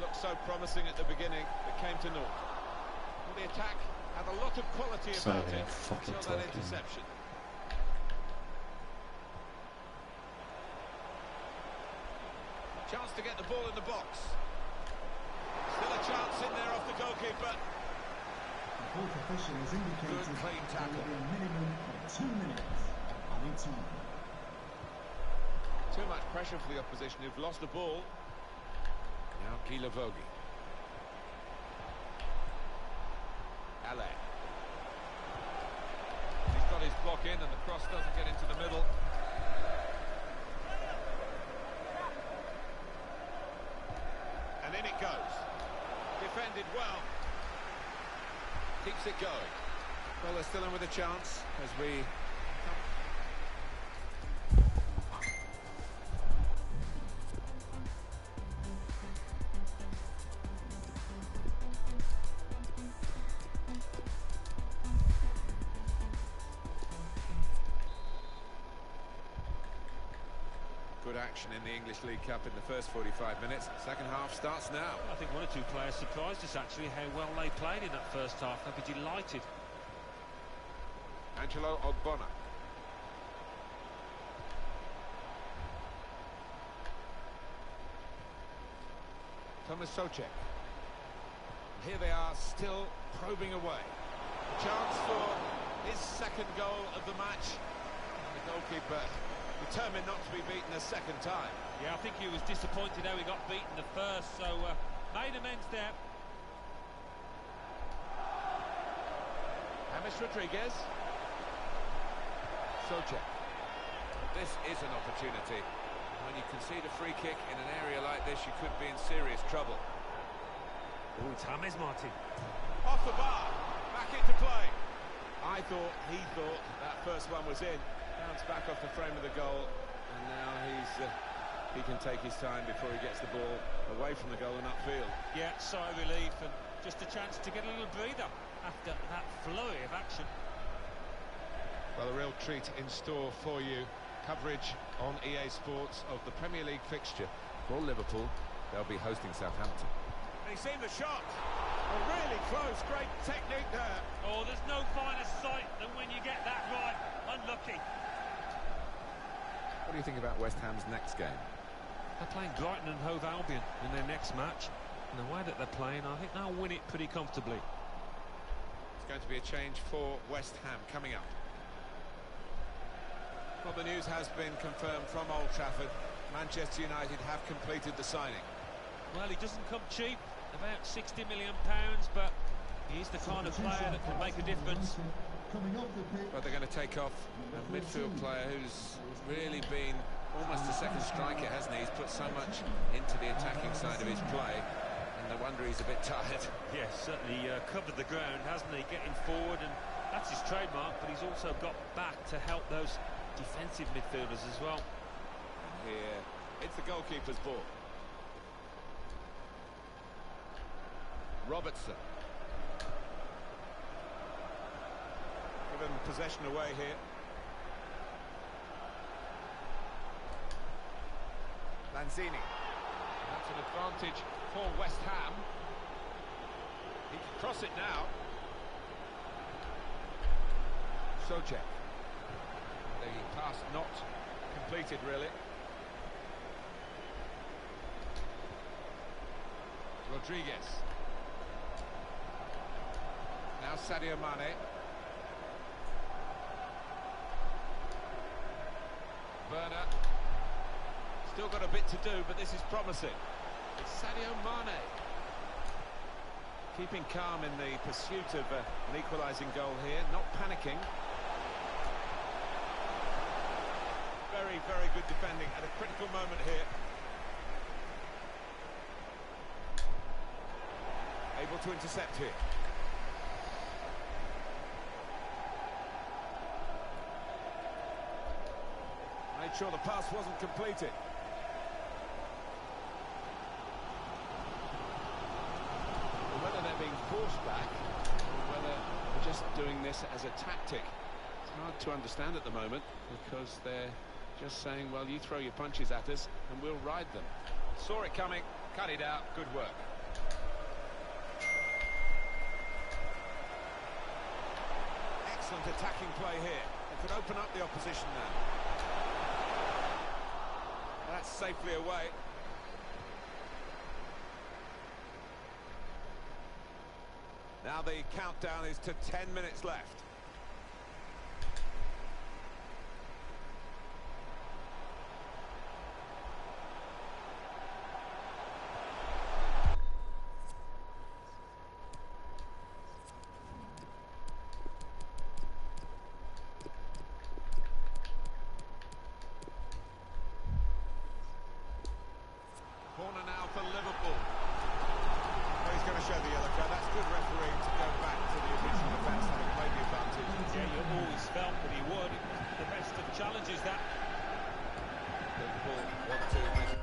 Looked so promising at the beginning, but came to naught. Well, the attack had a lot of quality about it until that interception. Chance to get the ball in the box. Still a chance in there off the goalkeeper. The fourth official has indicated Good, clean tackle. there will be a minimum of 2 minutes of added time. Too much pressure for the opposition who've lost the ball. Now Kilovogi. Ale. He's got his block in and the cross doesn't get into the middle. And in it goes. Defended well. Keeps it going. Well, they're still in with a chance as we... Good action in the English League Cup in the first 45 minutes. Second half starts now. I think one or two players surprised us actually how well they played in that first half. They'll be delighted. Angelo Ogbonna. Thomas Socek. Here they are, still probing away. A chance for his second goal of the match. And the goalkeeper determined not to be beaten a second time. Yeah, I think he was disappointed how he got beaten the first, so made amends there. James Rodriguez. Socek. This is an opportunity. When you concede a free kick in an area like this, you could be in serious trouble. Oh, it's James Martin. Off the bar, back into play. He thought that first one was in. Bounced back off the frame of the goal, and now he can take his time before he gets the ball away from the goal and upfield. Yeah, sigh of relief and just a chance to get a little breather after that flurry of action. Well, a real treat in store for you. Coverage on EA Sports of the Premier League fixture for Liverpool. They'll be hosting Southampton. He's seen the shot. Oh, really close, great technique there. Oh, there's no finer sight than when you get that right. Unlucky. What do you think about West Ham's next game? They're playing Brighton and Hove Albion in their next match. And the way that they're playing, I think they'll win it pretty comfortably. It's going to be a change for West Ham coming up. Well, the news has been confirmed from Old Trafford. Manchester United have completed the signing. Well, he doesn't come cheap, about £60 million, but he's the kind of player that can make a difference. But they're going to take off a midfield player who's really been almost a second striker, hasn't he? He's put so much into the attacking side of his play, and no wonder he's a bit tired. Yes, certainly covered the ground, hasn't he? Getting forward, and that's his trademark, but he's also got back to help those defensive midfielders as well. And here, it's the goalkeeper's ball. Robertson. Given possession away here. Lanzini. That's an advantage for West Ham. He can cross it now. Socek. The pass not completed, really. Rodriguez. Now Sadio Mane. Werner. Still got a bit to do, but this is promising. It's Sadio Mane. Keeping calm in the pursuit of an equalising goal here, not panicking. Very, very good defending at a critical moment here. Able to intercept here. Made sure the pass wasn't completed. Whether they're being forced back, or whether they're just doing this as a tactic, it's hard to understand at the moment, because they're just saying, well, you throw your punches at us and we'll ride them. Saw it coming, cut it out, good work. Excellent attacking play here. It could open up the opposition now. That's safely away. Now the countdown is to 10 minutes left. Corner now for Liverpool. Oh, he's going to show the yellow card. That's good refereeing to go back to the original defence, having played the advantage. Yeah, you always felt that he would. The best of challenges that. Liverpool want to make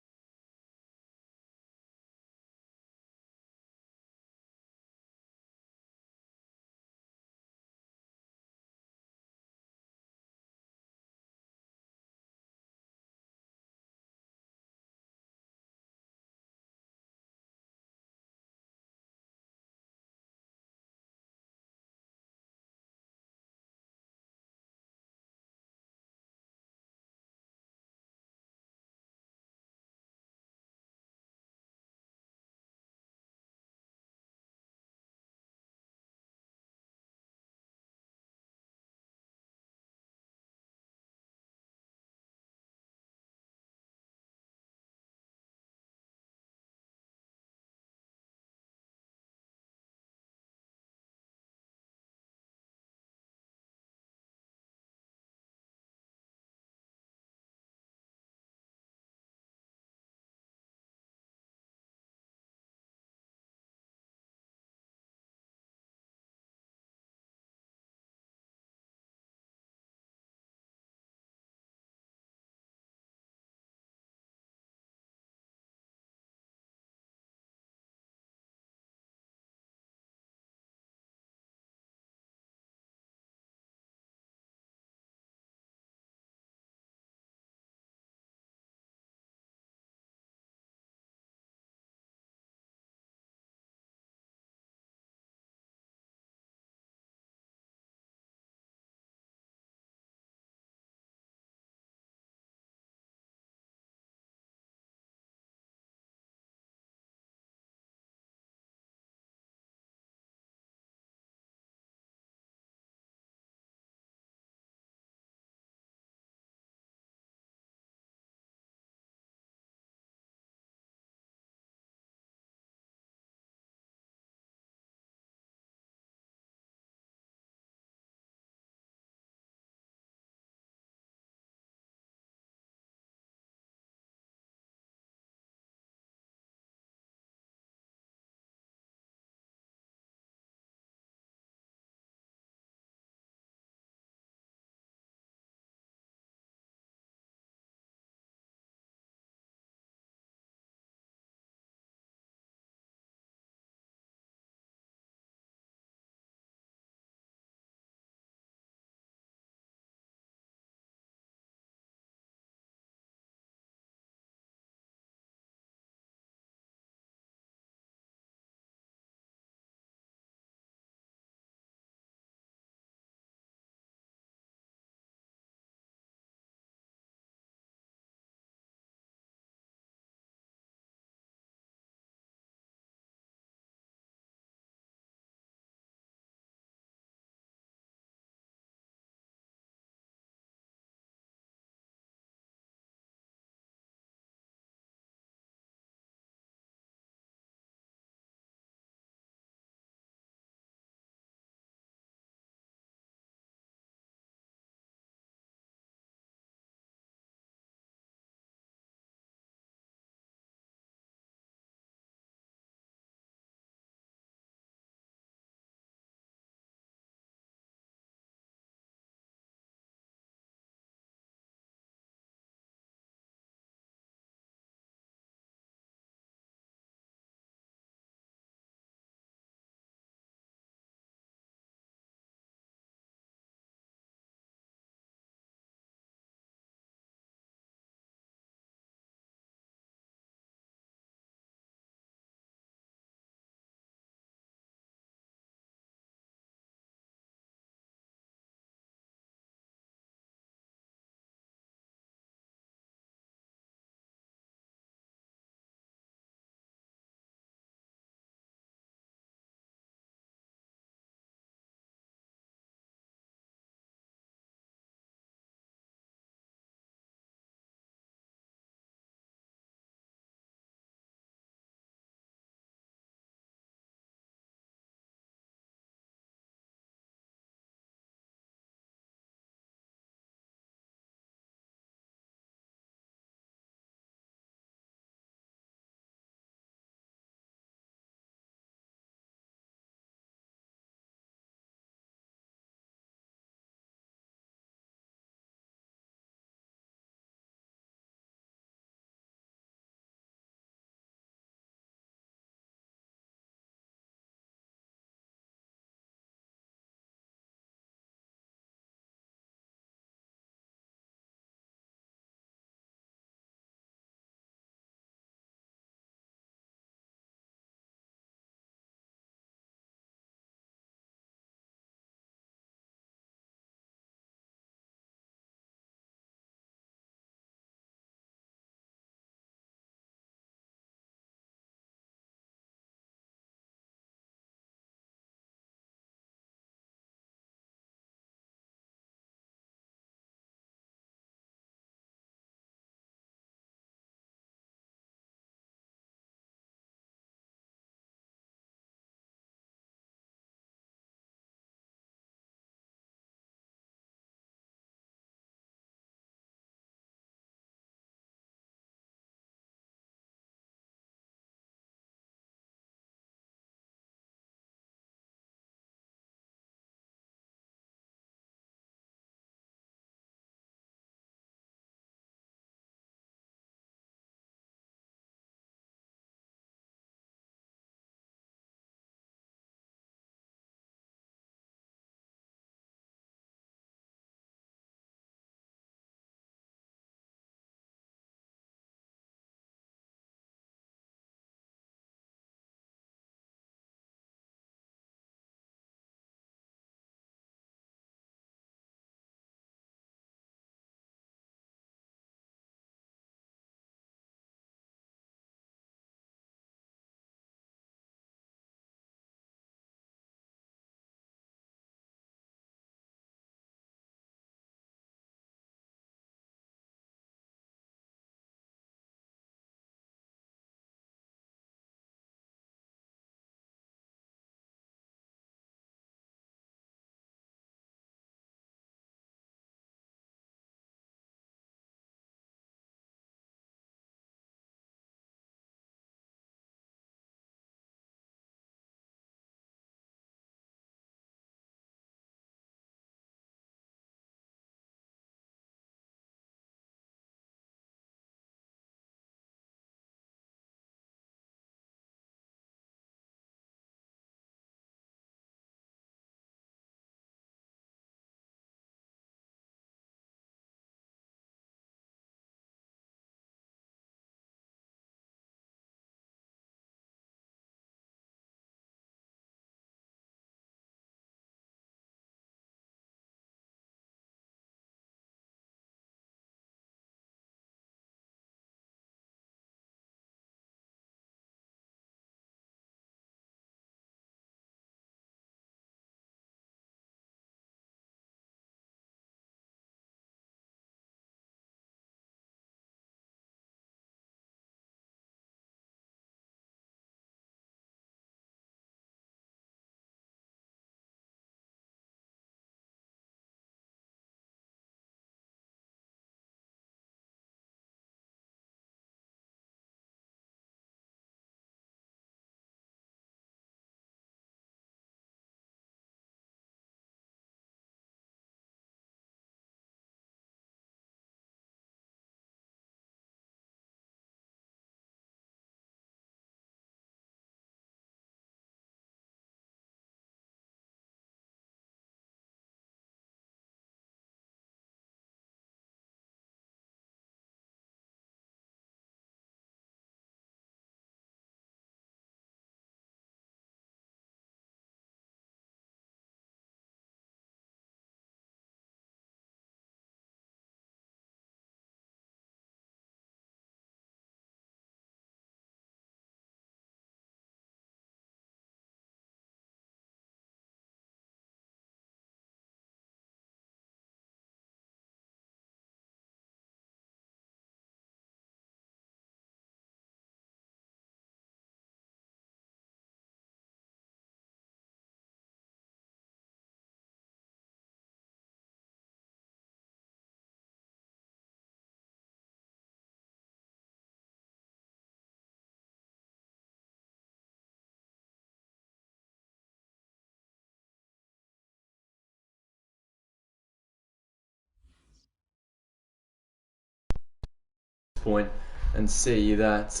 point and see that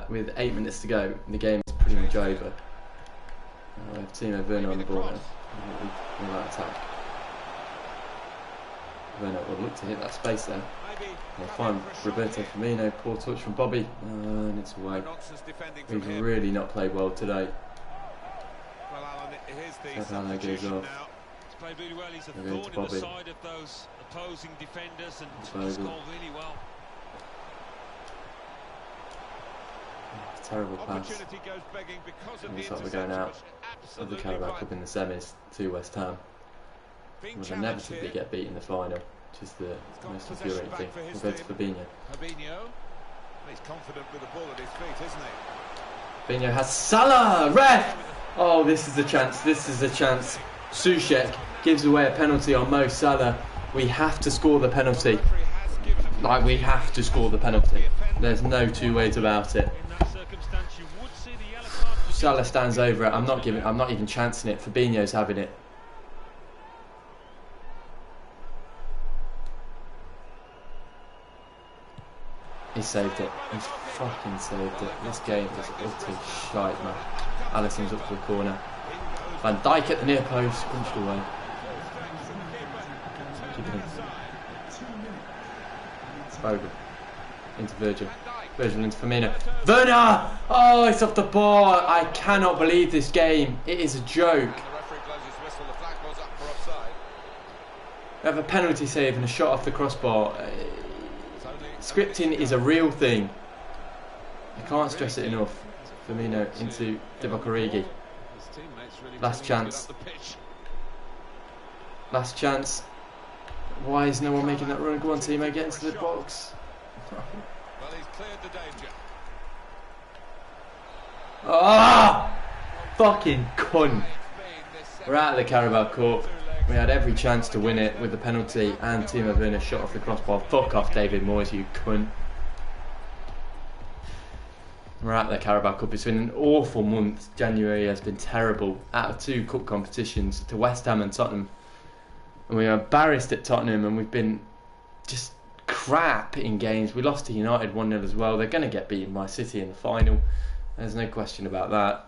with 8 minutes to go, the game is pretty much over. We have Timo Werner on the ball now. We like attack. Werner will look to hit that space there. We'll find Roberto Firmino, poor touch from Bobby, and it's away. We've really not played well today. Well, Alan, here's the Fernando goes off. He's played really well. He's a We're going to thorn in the Bobby. side of those opposing defenders and Bobby. scored really well. Terrible pass. Opportunity goes begging because of the Looks like we're going out of the Carabao Cup in the semis to West Ham. We'll inevitably get beat in the final, which is the most infuriating thing. We'll go to Fabinho. He's confident with the ball at his feet, isn't he? Fabinho has Salah! Ref! Oh, this is a chance. This is a chance. Soucek gives away a penalty on Mo Salah. We have to score the penalty. Like, we have to score the penalty. There's no two ways about it. Salah stands over it. I'm not even chancing it. Fabinho's having it. He saved it. He's fucking saved it. This game is utter shite, man. Alisson's up to the corner. Van Dijk at the near post, punched away. Keep it in. Bogan into Virgil. Virgil into Firmino. Werner! Oh, it's off the bar. I cannot believe this game. It is a joke. We have a penalty save and a shot off the crossbar. Scripting is a real thing. I can't stress it enough. Firmino into Divock Origi. Last chance. Last chance. Why is no one making that run? Go on, Timo, get into the box. Well, he's cleared the danger. Ah! Fucking cunt. We're out of the Carabao Cup. We had every chance to win it with the penalty and Timo Werner shot off the crossbar. Fuck off, David Moyes, you cunt. We're out of the Carabao Cup. It's been an awful month. January has been terrible. Out of 2 cup competitions to West Ham and Tottenham. And we were embarrassed at Tottenham and we've been just crap in games. We lost to United 1-0 as well. They're going to get beaten by City in the final. There's no question about that.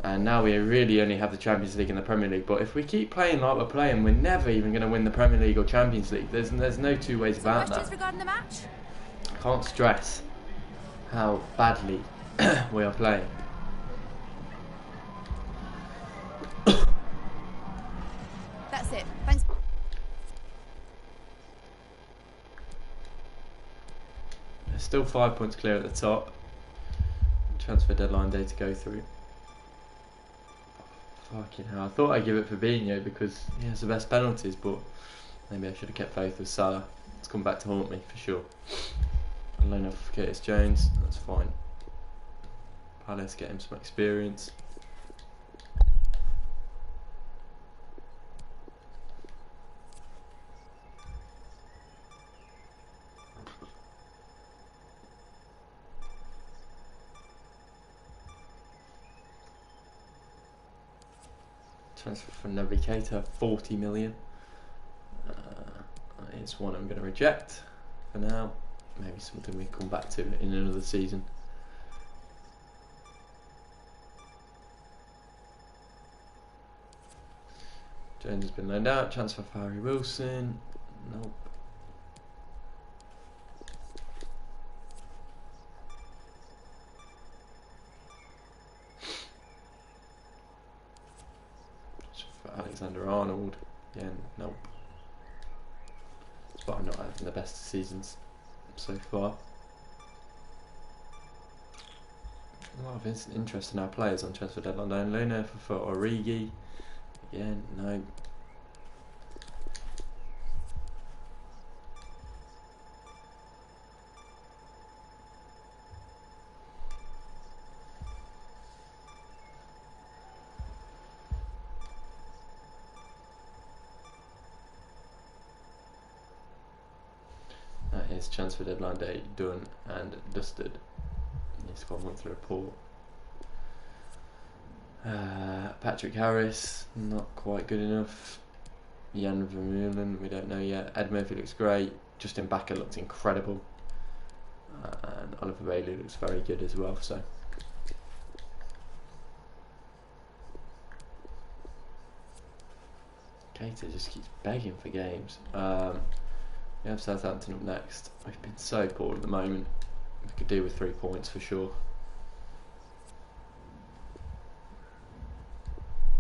And now we really only have the Champions League and the Premier League. But if we keep playing like we're playing, we're never even going to win the Premier League or Champions League. There's no two ways about that. Questions regarding the match? I can't stress how badly we are playing. That's it. Thanks. There's still 5 points clear at the top. Transfer deadline day to go through. Fucking hell, I thought I'd give it Fabinho because he has the best penalties, but maybe I should have kept faith with Salah. It's come back to haunt me for sure. A loan off Curtis Jones, that's fine. Palace, get him some experience. Transfer for Naby Keita, 40 million. It's one I'm going to reject for now. Maybe something we come back to in another season. Jones has been loaned out. Transfer for Harry Wilson. Nope. Alexander Arnold, again, nope. But I'm not having the best seasons so far. A lot of interest in our players on transfer deadline. Luna for Origi, again, no. That is transfer deadline day done and dusted. It's got a monthly report. Patrick Harris, not quite good enough. Jan Vermeulen, we don't know yet. Ed Murphy looks great. Justin Bakker looks incredible. and Oliver Bailey looks very good as well. So Keita just keeps begging for games. We have Southampton up next. We've been so poor at the moment. We could do with 3 points for sure.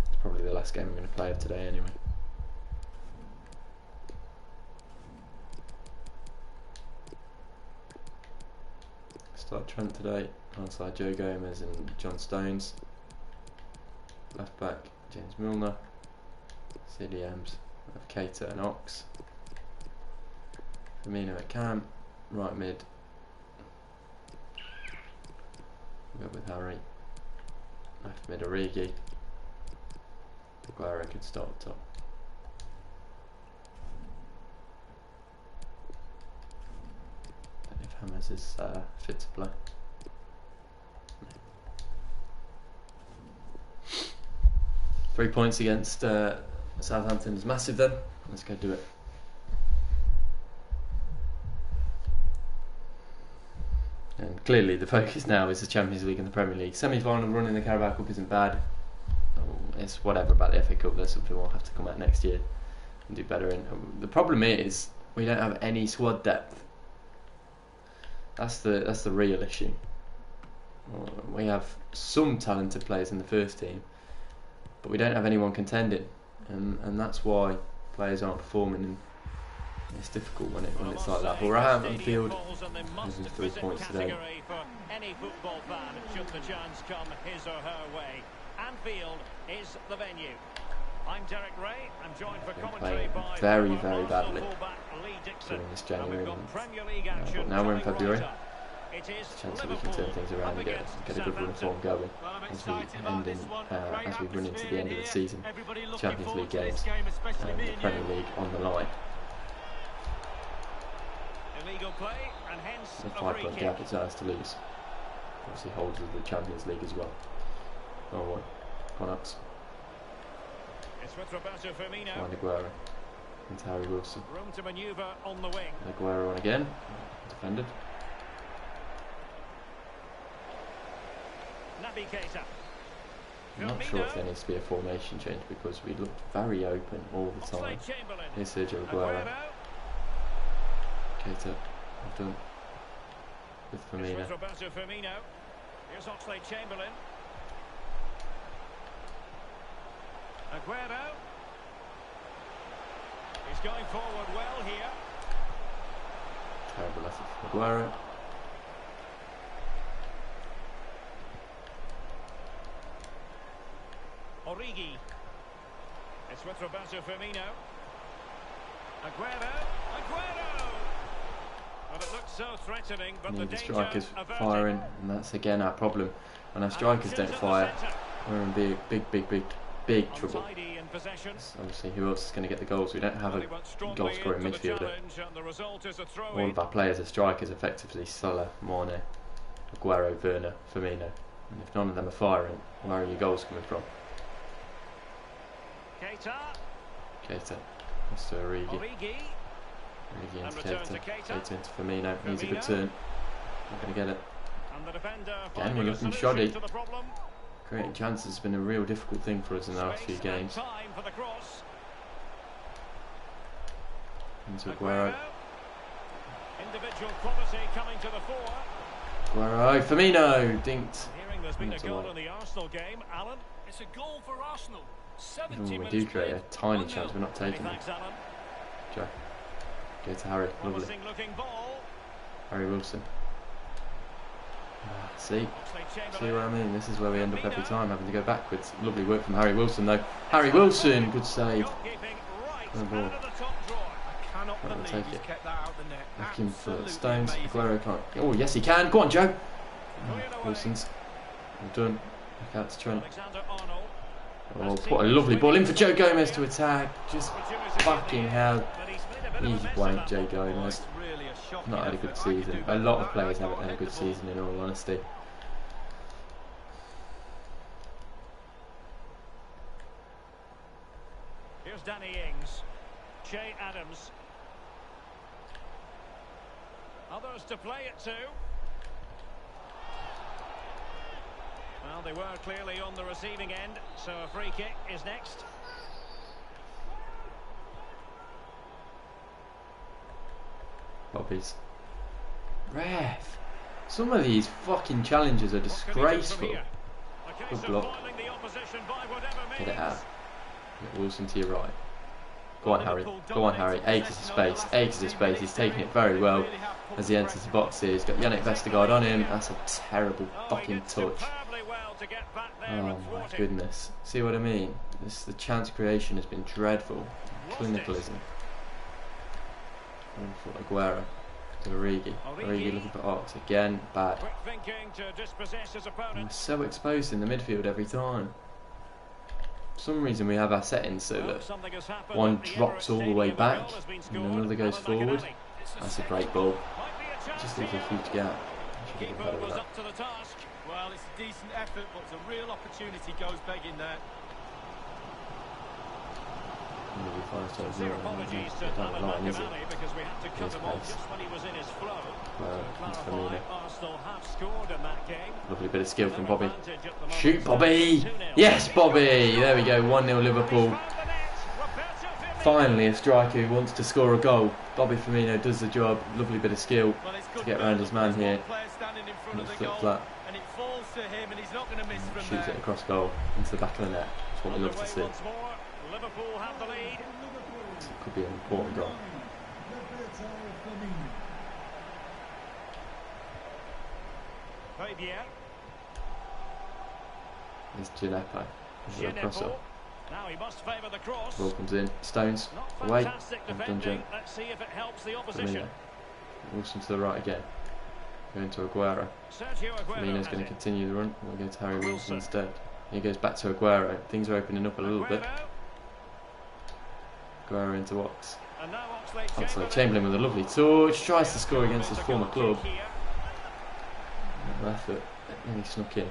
It's probably the last game I'm going to play of today anyway. Start Trent today alongside Joe Gomez and John Stones. Left back James Milner. CDMs of Keita and Ox. Firmino at cam. Right mid. We'll go with Harry. Left mid Origi. Aguero could start top. Don't know if Hammers is fit to play. No. 3 points against Southampton is massive then. Let's go do it. And clearly the focus now is the Champions League and the Premier League. Semi-final run in the Carabao Cup isn't bad. It's whatever about the FA Cup. That's something we'll have to come out next year and do better in. The problem is we don't have any squad depth. That's the real issue. We have some talented players in the first team, but we don't have anyone contending, and that's why players aren't performing. And it's difficult when it's like that. But we're at Anfield, losing 3 points today. For any football fan, should the chance come his or her way. Anfield is the venue. I'm Derek Ray. I'm joined for commentary by very badly during this January. But now we're in February. There's a chance that we can turn things around and get a good run of form going as we run into the end of the season. Champions League games and the Premier League on the line. Illegal play and hence The 5-point gap it's ours to lose. Obviously holds with the Champions League as well. Oh what? Connaughts. It's with Roberto Firmino. Find Aguero. Into Harry Wilson. Room to manoeuvre on the wing. Aguero on again. Defended. Naby Keita. I'm not sure if there needs to be a formation change because we looked very open all the time. Here's Sergio Aguero. Keita, well done. With Firmino. With Roberto Firmino. Here's Oxlade-Chamberlain. Aguero. He's going forward well here. Terrible effort from Aguero. Origi. It's with Roberto Firmino. Aguero. Well, it looks so threatening, but the strikers averted. firing, and that's again our problem. When our strikers don't fire, we're in big trouble. Obviously, who else is going to get the goals? We don't have a goal-scoring midfielder. All of our players are strikers, effectively. Salah, Mane, Aguero, Werner, Firmino. And if none of them are firing, where are your goals coming from? Keita. That's to Origi. Origi into Keita. Keita into Firmino. Needs a good turn. Not going to get it. Again, we're looking shoddy. Creating chances has been a real difficult thing for us in the last few games. Into Aguero. Individual quality coming to the fore. Aguero. Firmino. Dinked. Hearing there's been a goal in the Arsenal game, Alan. It's a goal for Arsenal. We do create a tiny chance, we're not taking it. Joe. Go to Harry. Lovely. Harry Wilson. See what I mean? This is where we end up every time, having to go backwards. Lovely work from Harry Wilson though. Harry Wilson, good save. Good ball. Right, we'll take it. Back in for Stones. Aguero can't. Oh yes he can. Go on Joe. Wilson's. Well done. Back out to Trent. Oh, what a lovely ball in for Joe Gomez to attack. Just fucking hell. Easy blank, Joe Gomez. Not had a good season. A lot of players haven't had a good season, in all honesty. Here's Danny Ings. Che Adams. Others to play it to. Well, they were clearly on the receiving end, so a free kick is next. Bobby's. Ref. Some of these fucking challenges are disgraceful. Good block. Get it out. Get Wilson to your right. Go on, Harry. Go on, Harry. Acres of space. Acres of space. He's taking it very well as he enters the box here. He's got Yannick Vestergaard on him. That's a terrible fucking touch. Oh my goodness. See what I mean? The chance creation has been dreadful. Clinicalism. For Aguero. To Origi. Origi looking for Ox. Again, bad. I'm so exposed in the midfield every time. For some reason we have our settings so that one drops all the way back and another goes forward. That's a great ball. Just leaves a huge gap. Should get better with that. Well, it's a decent effort, but a real opportunity goes begging there. Sincere apologies to Alan Makamani because we had to cut him off just when he was in his flow. To clarify, Arsenal have scored in that game. Lovely bit of skill from Bobby. Shoot, Bobby! Yes, Bobby! There we go, 1-0 Liverpool. Finally a striker who wants to score a goal. Bobby Firmino does the job. Lovely bit of skill to get around his man here. And it's flip flat. Shoots it across goal into the back of the net. That's what we love to see. Liverpool have the lead. It could be an important goal. There's Gineppo. Is it a crosser? Now he must favour the cross. Ball comes in. Stones away. Let's see if it helps the opposition. Wilson to the right again. Going to Aguero. Firmino's going to continue the run. We'll go to Harry Wilson instead. He goes back to Aguero. Things are opening up a little bit. Aguero into Ox. Oxlade-Chamberlain with a lovely touch. Tries to score against his former club. No effort. And he snuck in.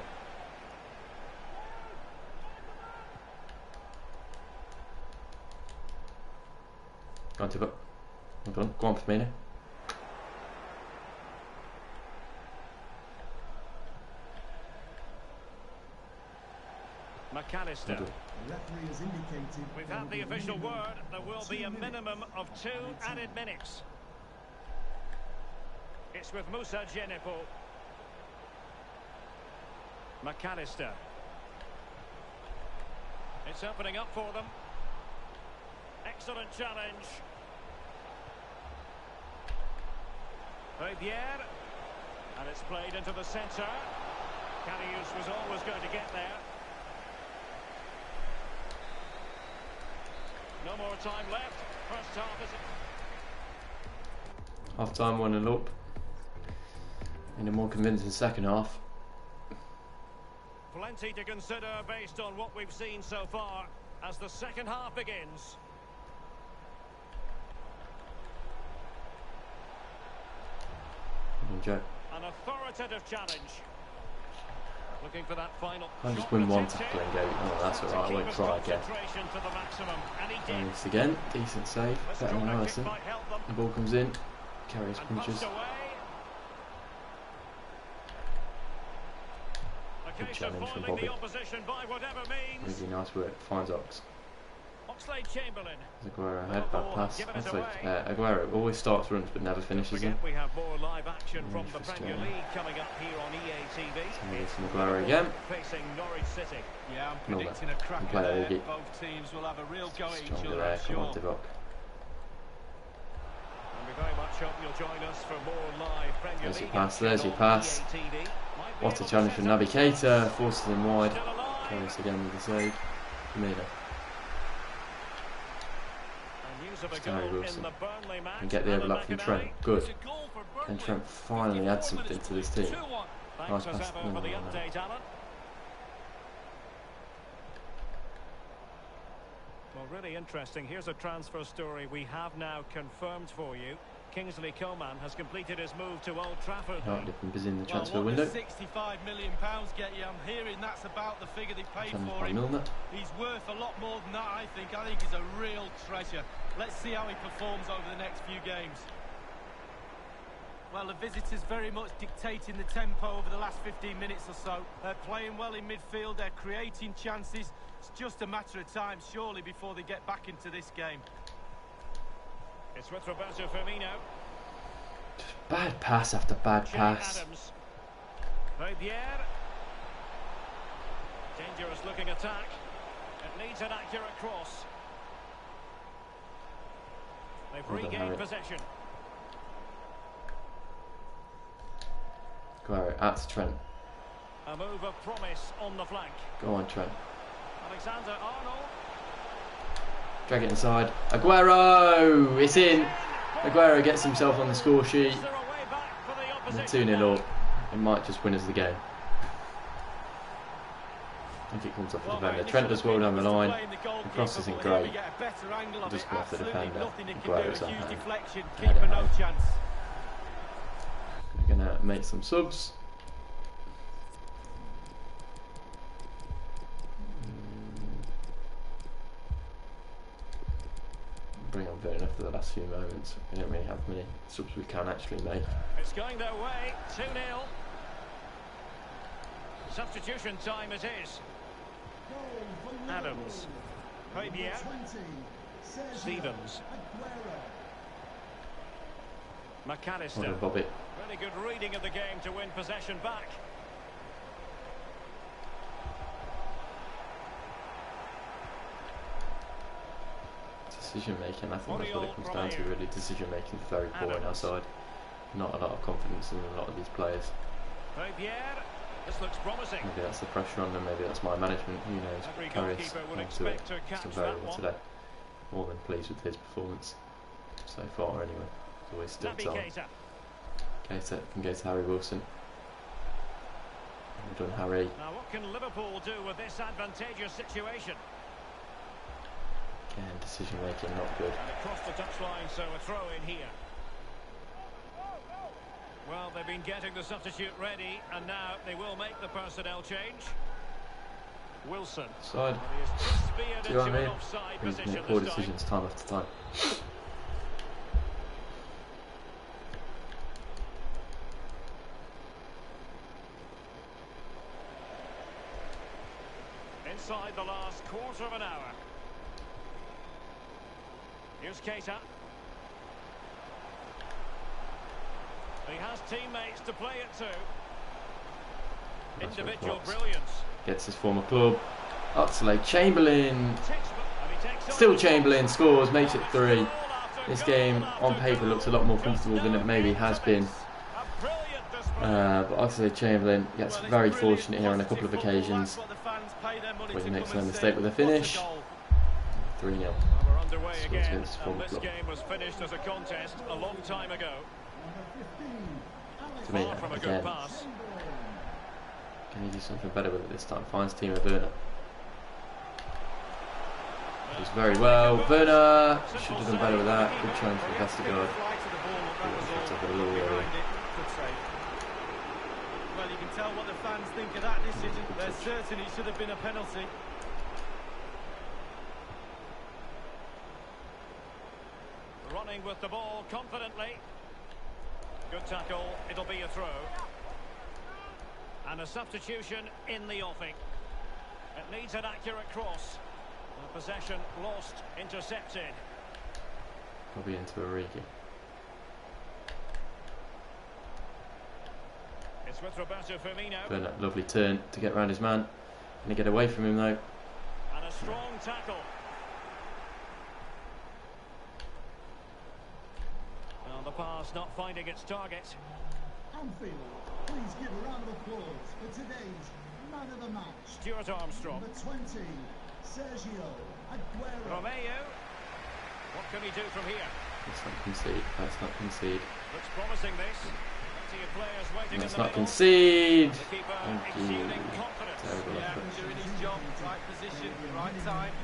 Go on, Tibot. Well done. Go on, Firmino. McAllister. We've had the official word. There will be a minimum of 2 added minutes. It's with Moussa Djenepo. McAllister. It's opening up for them. Excellent challenge. Rivière. And it's played into the centre. Karius was always going to get there. No more time left. First half is Half time 1-0 up. In a more convincing second half. plenty to consider based on what we've seen so far as the second half begins. An authoritative challenge. Looking for that final. I'll just win one tackle and go, oh, that's alright, I won't try again. And it's again, decent save, better than Alisson. The ball comes in, carries punches. Good challenge from Bobby. Really nice work, finds Ox. Oxlade-Chamberlain. Aguero headback pass. Aguero always starts runs but never finishes them. We have more live action from the Premier League coming up here on EA TV. From Aguero again. Facing Norwich City. Yeah, I'm predicting a cracker there. Both teams will have a real go at each other, I'm sure. Come on, Divock. And we very much hope you'll join us for more live Premier League. There's your pass, there's your pass. What a challenge from Naby Keita, forces him wide. Carries again with the save. Firmino. Harry Wilson. And get the overlap from Trent. Good. Can Trent finally add something to this team? Nice pass. No. Well, really interesting. Here's a transfer story we have now confirmed for you. Kingsley Coman has completed his move to Old Trafford. They've been busy in the transfer window. £65 million get you? I'm hearing that's about the figure they paid for him. He's worth a lot more than that, I think. I think he's a real treasure. Let's see how he performs over the next few games. Well, the visitors very much dictating the tempo over the last 15 minutes or so. They're playing well in midfield, they're creating chances. It's just a matter of time, surely, before they get back into this game. It's with Roberto Firmino. Just bad pass after bad pass. Adams. Riviere. Dangerous looking attack. It needs an accurate cross. They've regained possession. Aguero out to Trent. A move of promise on the flank. Go on, Trent. Alexander-Arnold. Drag it inside. Aguero! It's in. Aguero gets himself on the score sheet. And 2-0 up. It might just win us the game. I think it comes off the defender. Trent does well down the line. The cross isn't great. It just comes off the defender. Aguero's on hand. We're going to make some subs. Bring on Werner for the last few moments. We don't really have many subs we can actually make. It's going their way. 2-0. Substitution time it is. Adams. Riviere. Stevens. McAllister. Well done, Bobby. Really good reading of the game to win possession back. Decision making, I think that's what it comes down to really. Decision making is very poor on our side. Not a lot of confidence in a lot of these players. This looks promising. Maybe that's the pressure on them, maybe that's my management, who knows. Karius has done very well today. More than pleased with his performance so far anyway. He's always stood on. Keita can go to Harry Wilson. Well done, Harry. Now what can Liverpool do with this advantageous situation? Again, decision making not good. And across the touchline, so a throw in here. Well, they've been getting the substitute ready, and now they will make the personnel change. Wilson. Side. Do you know what I mean? He's making poor decisions time after time. Inside the last quarter of an hour. Here's Keita. He has teammates to play it to. Individual brilliance. Gets his former club. Oxlade-Chamberlain. Still Chamberlain scores, makes it 3. This game on paper looks a lot more comfortable than it maybe has been. But Oxlade-Chamberlain gets very fortunate here on a couple of occasions. But he makes no mistake with the finish. 3-0. Underway again, and this game was finished as a contest a long time ago. To me, from a again, good pass. Can he do something better with it this time? Finds Timo Werner. Does very well. Werner should have done better with that. Good challenge for Vestergaard. Well, you can tell what the fans think of that decision. They're certain it should have been a penalty. Running with the ball confidently. Good tackle, it'll be a throw. And a substitution in the offing. It needs an accurate cross. The possession lost, intercepted. Probably into Origi. It's with Roberto Firmino. Werner, lovely turn to get round his man. Gonna get away from him though. And a strong tackle. The pass not finding its target. Anfield, please give a round of applause for today's man of the match. Stuart Armstrong. Number 20, Sergio Aguero. Romeo. What can he do from here? Let's not concede. Let's not concede. Looks promising this. Plenty of players waiting. Let's not concede. Thank you. Terrible effort. Doing his job, right position, right time.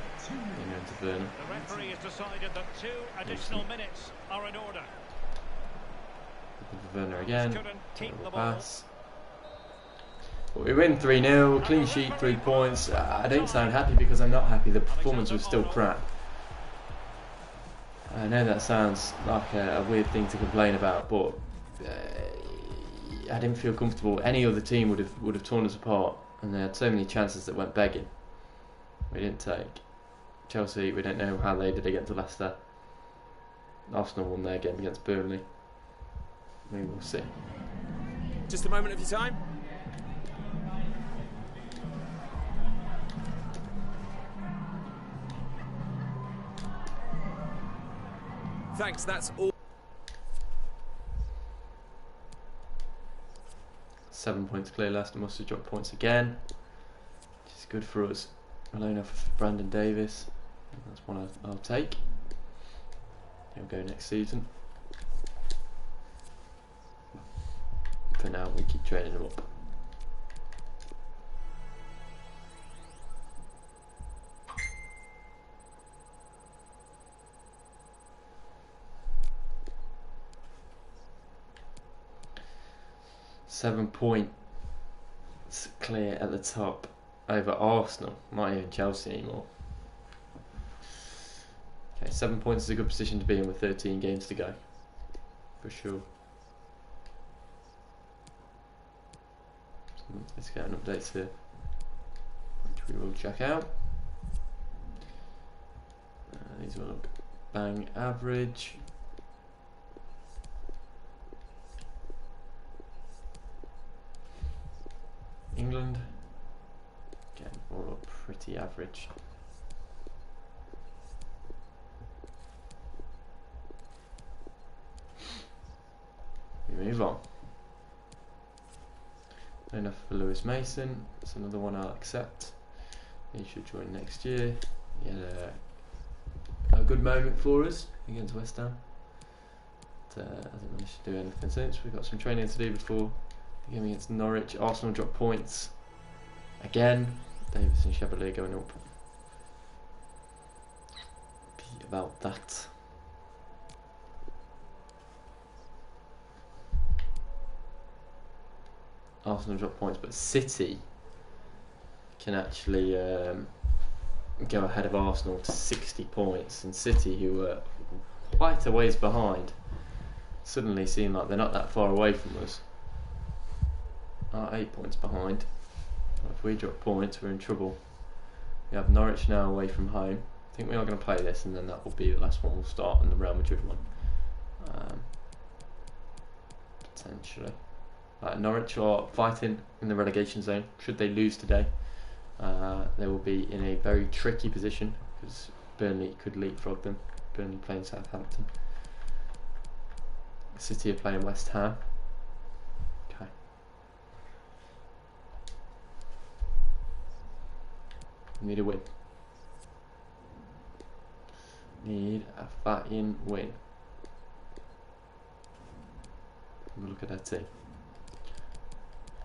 The referee has decided that 2 additional minutes are in order. Werner again. Pass. But we win 3-0. Clean sheet, 3 points. I don't sound happy because I'm not happy. The performance was still crap. I know that sounds like a weird thing to complain about, but I didn't feel comfortable. Any other team would have torn us apart, and they had so many chances that went begging. We didn't take. Chelsea, we don't know how they did against Leicester. Arsenal won their game against Burnley. We will see. Just a moment of your time. Thanks, that's all. 7 points clear. Leicester must have dropped points again, which is good for us. Alone off Brandon Davis. That's one I'll take. He'll go next season. For now, we keep training him up. Seven points clear at the top over Arsenal, not even Chelsea anymore. Okay, 7 points is a good position to be in with 13 games to go, for sure. So let's get an update here, which we will check out. These will look bang average. England, again, all look pretty average. We move on. Enough for Lewis Mason. That's another one I'll accept. He should join next year. He had a good moment for us against West Ham. But, hasn't managed to do anything since. We've got some training to do before the game against Norwich. Arsenal dropped points again. Davis and Chevalier going up. Be about that. Arsenal drop points, but City can actually go ahead of Arsenal to 60 points, and City, who were quite a ways behind, suddenly seem like they're not that far away from us, are 8 points behind. If we drop points, we're in trouble. We have Norwich now away from home. I think we are going to play this, and then that will be the last one we'll start, and the Real Madrid one, potentially. Norwich are fighting in the relegation zone. Should they lose today, they will be in a very tricky position because Burnley could leapfrog them. Burnley playing Southampton. City are playing West Ham. Okay. Need a win. Need a fighting win. Look at that team.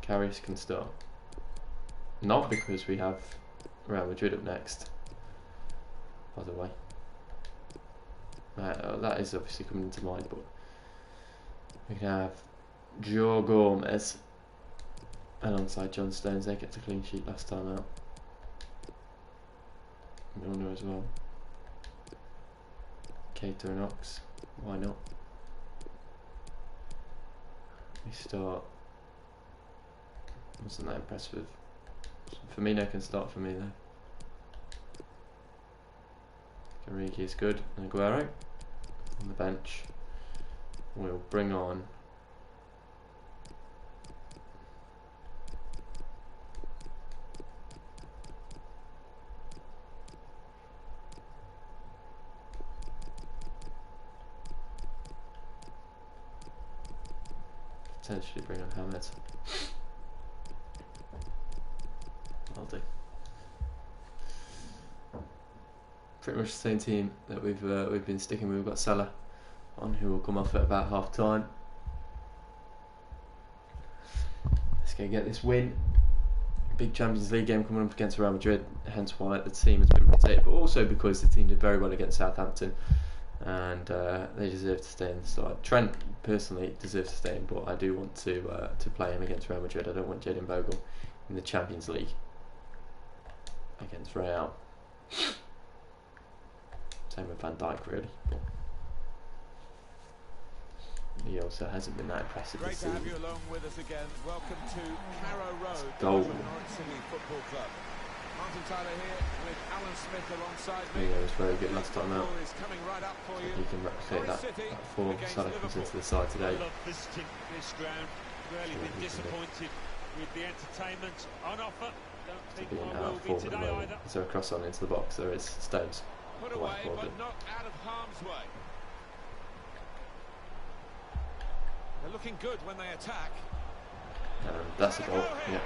Karius can start. Not because we have Real Madrid up next, by the way. That is obviously coming into mind, but we can have Joe Gomez alongside John Stones. They kept a clean sheet last time out. Milner as well. Keita and Ox. Why not? We start. Wasn't that impressive? Firmino can start for me though. Origi is good, and Aguero on the bench. We'll bring on potentially bring on Hamed. I'll do. Pretty much the same team that we've been sticking with. We've got Salah on, who will come off at about half time. Let's go get this win. Big Champions League game coming up against Real Madrid, hence why the team has been rotated, but also because the team did very well against Southampton, and they deserve to stay in the side. Trent personally deserves to stay in, but I do want to play him against Real Madrid. I don't want Jadon Bogle in the Champions League against Real. Same with Van Dijk, really. But He also hasn't been that impressive Great this to have season. you along with us again. Welcome to Carrow Road, Goal. Norwich City Football Club. Martin Tyler here with Alan Smith alongside me. Yeah, it was very good last time out. Is coming right up for you. He can replicate that form. Salah comes into the side today. I love visiting this ground. Really been disappointed with the entertainment on offer. Don't think Being I out will of be form at the today moment. either. Is there a cross on into the box? There is. Stones. Put away, but not out of harm's way. They're looking good when they attack. That's a goal. Yeah.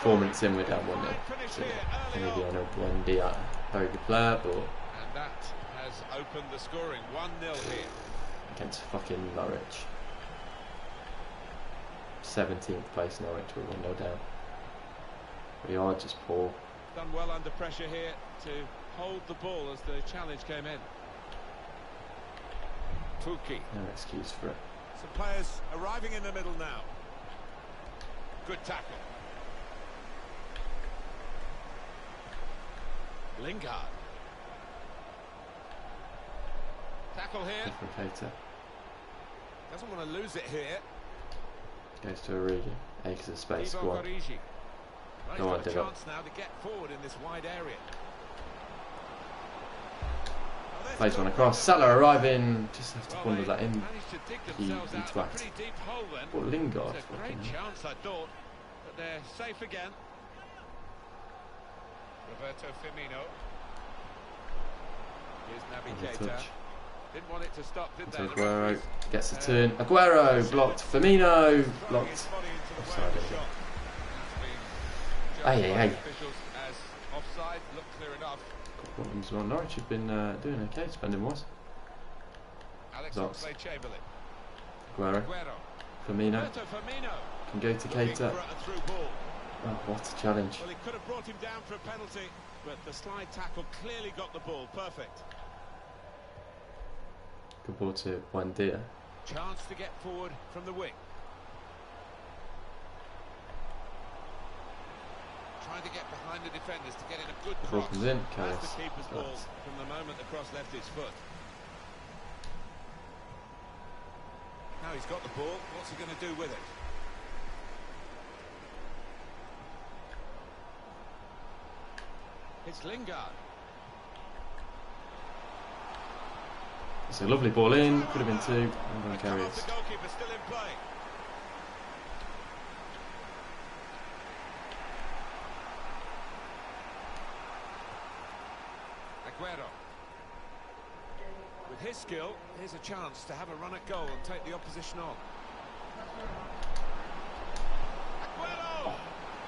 4 minutes in, we're down 1-0. So, Emiliano Buendia, very good player, but. And that has opened the scoring. 1-0 here. Against fucking Norwich. 17th place Norwich, we're 1-0 down. We are just poor. Done well under pressure here to hold the ball as the challenge came in. Tuki. No excuse for it. Some players arriving in the middle now. Good tackle. Lingard. Tackle here. Doesn't want to lose it here. Goes to Origi. Acres of space. Go on. Go on, Divock. Chance now to get forward in this wide area. Plays one across. Salah arriving. Just have to bundle that in. He twat. But Lingard. Great chance, I thought, but they're safe again. Roberto Firmino. Here's Naby Keita. Didn't want it to stop, did they? Aguero gets the turn. Aguero blocked. Firmino blocked. Offside. Hey. Offside, looked clear enough. Well, Norwich have been doing okay, spending was. Alex Oxlade-Chamberlain. Aguero. Firmino. Can go to Keita. Oh, what a challenge. Well, he could have brought him down for a penalty, but the slide tackle clearly got the ball. Perfect. Good ball to Buendia. Chance to get forward from the wing. Trying to get behind the defenders to get in a good cross. Ball comes in. That's the keeper's ball from the moment the cross left his foot. Now he's got the ball. What's he going to do with it? It's Lingard. It's a lovely ball in. Could have been two. I'm going to carry it. The goalkeeper still in play. Aguero. With his skill, here's a chance to have a run at goal and take the opposition on. Aguero!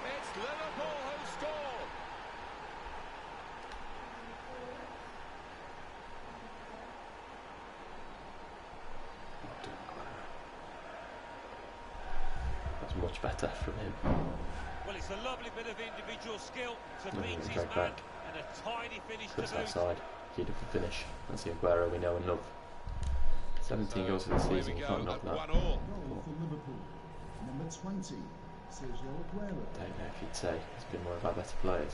It's Liverpool who scored! That's much better from him. Well, it's a lovely bit of individual skill to beat his drag man, back. and a tidy finish to Puts boot. outside. Beautiful finish. That's the Aguero we know and love. 17 goals for the season. You can't knock that. Goal for Liverpool. Number 20, Sergio Aguero. Don't know if you'd say it's been one of our better players.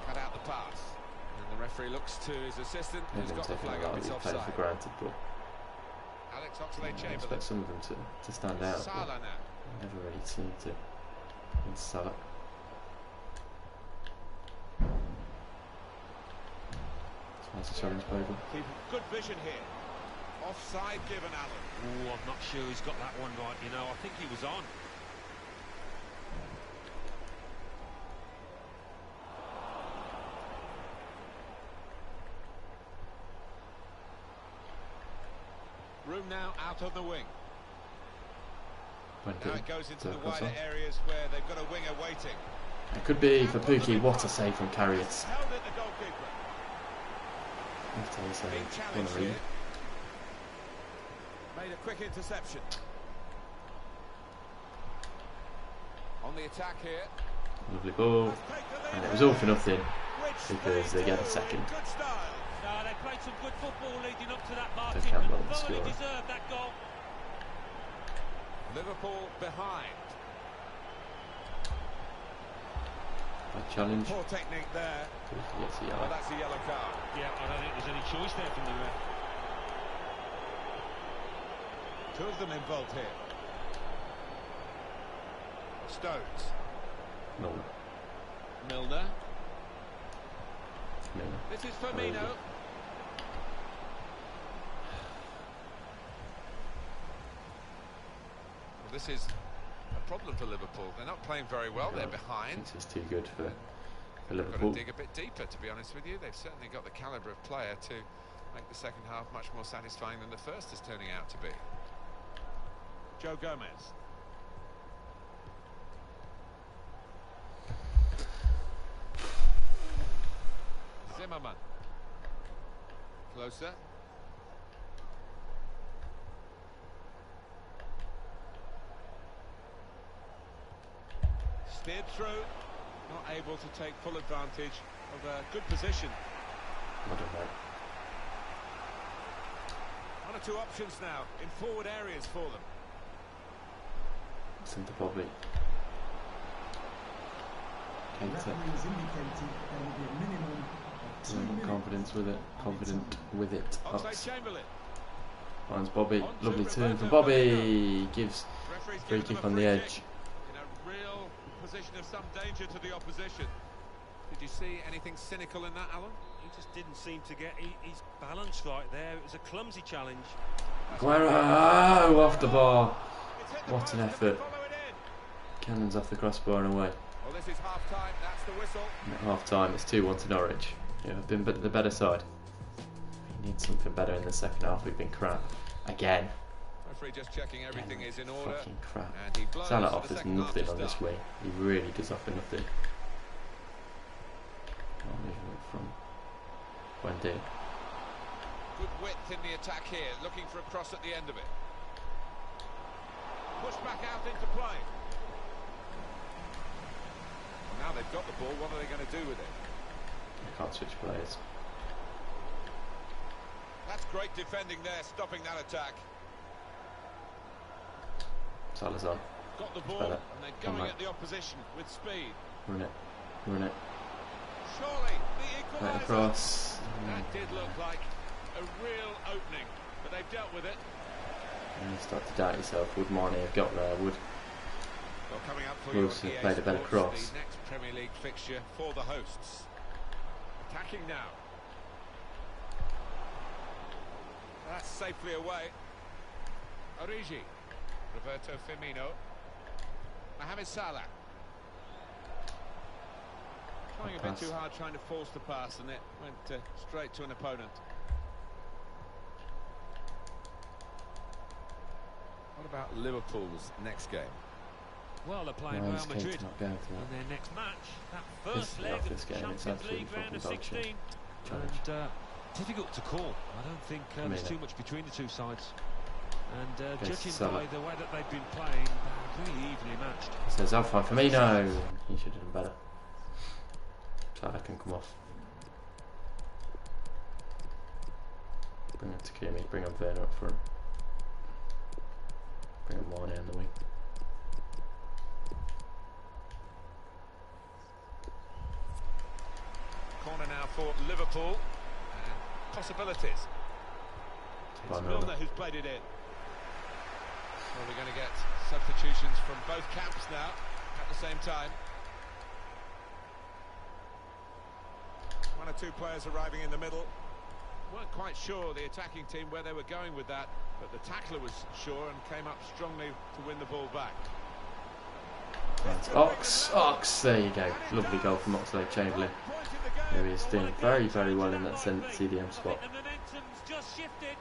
Cut out the pass. And the referee looks to his assistant, who's Maybe got the taking flag a lot up. of It's these players offside. for granted, but Alex I Oxlade-Chamberlain. expect some of them to stand out. Salah now. Never really seem to. And Salah. That's a challenge over. Good vision here. Offside given, Alan. Oh, I'm not sure he's got that one right, you know. I think he was on. Room now out on the wing. Went Now good. it goes into So the cross wider on. areas where they've got a winger waiting. It could be for Pookie. What a save from Carriott. Held it, the goalkeeper. After his Being save, challenged one here. read. Made a quick interception. On the attack here. Lovely ball. And it was all for nothing because they get a second. Good style. No, they played some good football leading up to that, Martin. They can't run the Thoroughly score. deserved that goal. Liverpool behind. A challenge. Poor technique there. Gets a Well, yellow. that's a yellow card. Yeah, I don't think there's any choice there from the ref. Two of them involved here. Stones. Milner. Milner. Milner. This is Firmino. Well, This is a problem for Liverpool. They're not playing very well. They're I behind. think this is too good for Got Liverpool. to dig a bit deeper, to be honest with you. They've certainly got the calibre of player to make the second half much more satisfying than the first is turning out to be. Joe Gomez. Zimmerman. Closer. Steered through. Not able to take full advantage of a good position. I don't know. One or two options now in forward areas for them. Centre Bobby. The Keita. referee has indicated there will be a minimum of 2 minutes. Confidence with it. Confident with it. Oxlade-Chamberlain. Finds Bobby. On to Lovely turn from Roberto Bobby. Gives Referee's free given them kick a on free the kick edge. in a real position of some danger to the opposition. Did you see anything cynical in that, Alan? He just didn't seem to get his balance right there. It was a clumsy challenge. Guerrero off the bar. It's hit the What post an and they effort. follow it in. Cannons off the crossbar and away. Well, this is half time. That's the whistle. And at half time, it's 2-1 to Norwich. Yeah, I've been the better side. We need something better in the second half. We've been crap. Again. Referee just checking everything is in order. Fucking crap. And he blows Salah for the offers second half nothing to on this start. wing. He really does offer nothing. Movement from Wendy. Good width in the attack here. Looking for a cross at the end of it. Push back out into play. Now they've got the ball. What are they going to do with it? I can't switch players. That's great defending there, stopping that attack. Salazar. Got the ball, better. and they're Come going back. at the opposition with speed. Run it. Run it. Surely the Right equaliser. across. That did look like a real opening, but they've dealt with it. And you start to doubt yourself. Would Mane have got there? Would Well, coming up for Wilson you, played a better cross. the next Premier League fixture for the hosts. Attacking now. That's safely away. Origi. Roberto Firmino. Mohamed Salah. Trying a bit Pass. too hard, trying to force the pass, and it went straight to an opponent. What about Liverpool's next game? Well, they're playing Why Real is Keita Madrid not going for in that? their next match. That This first is the leg of office the game, it's Champions absolutely League round of fucking dog shit. 16. Challenge. And difficult to call. I don't think there's Firmino. too much between the two sides. And Goes to judging Salah. by the way that they've been playing, they're really evenly matched. Says Alfie Firmino. He should have done better. Salah can come off. Bring him to Kimi. Bring him Werner up front. Bring him Mane on the wing. Corner now for Liverpool. And possibilities. By It's Milner. Milner who's played it in. Well, we're going to get substitutions from both camps now at the same time. One or two players arriving in the middle. Weren't quite sure, the attacking team, where they were going with that, but the tackler was sure and came up strongly to win the ball back. Ox, there you go. Lovely goal from Oxlade-Chamberlain. Who is doing very, very well in that CDM spot. The momentum's just shifted.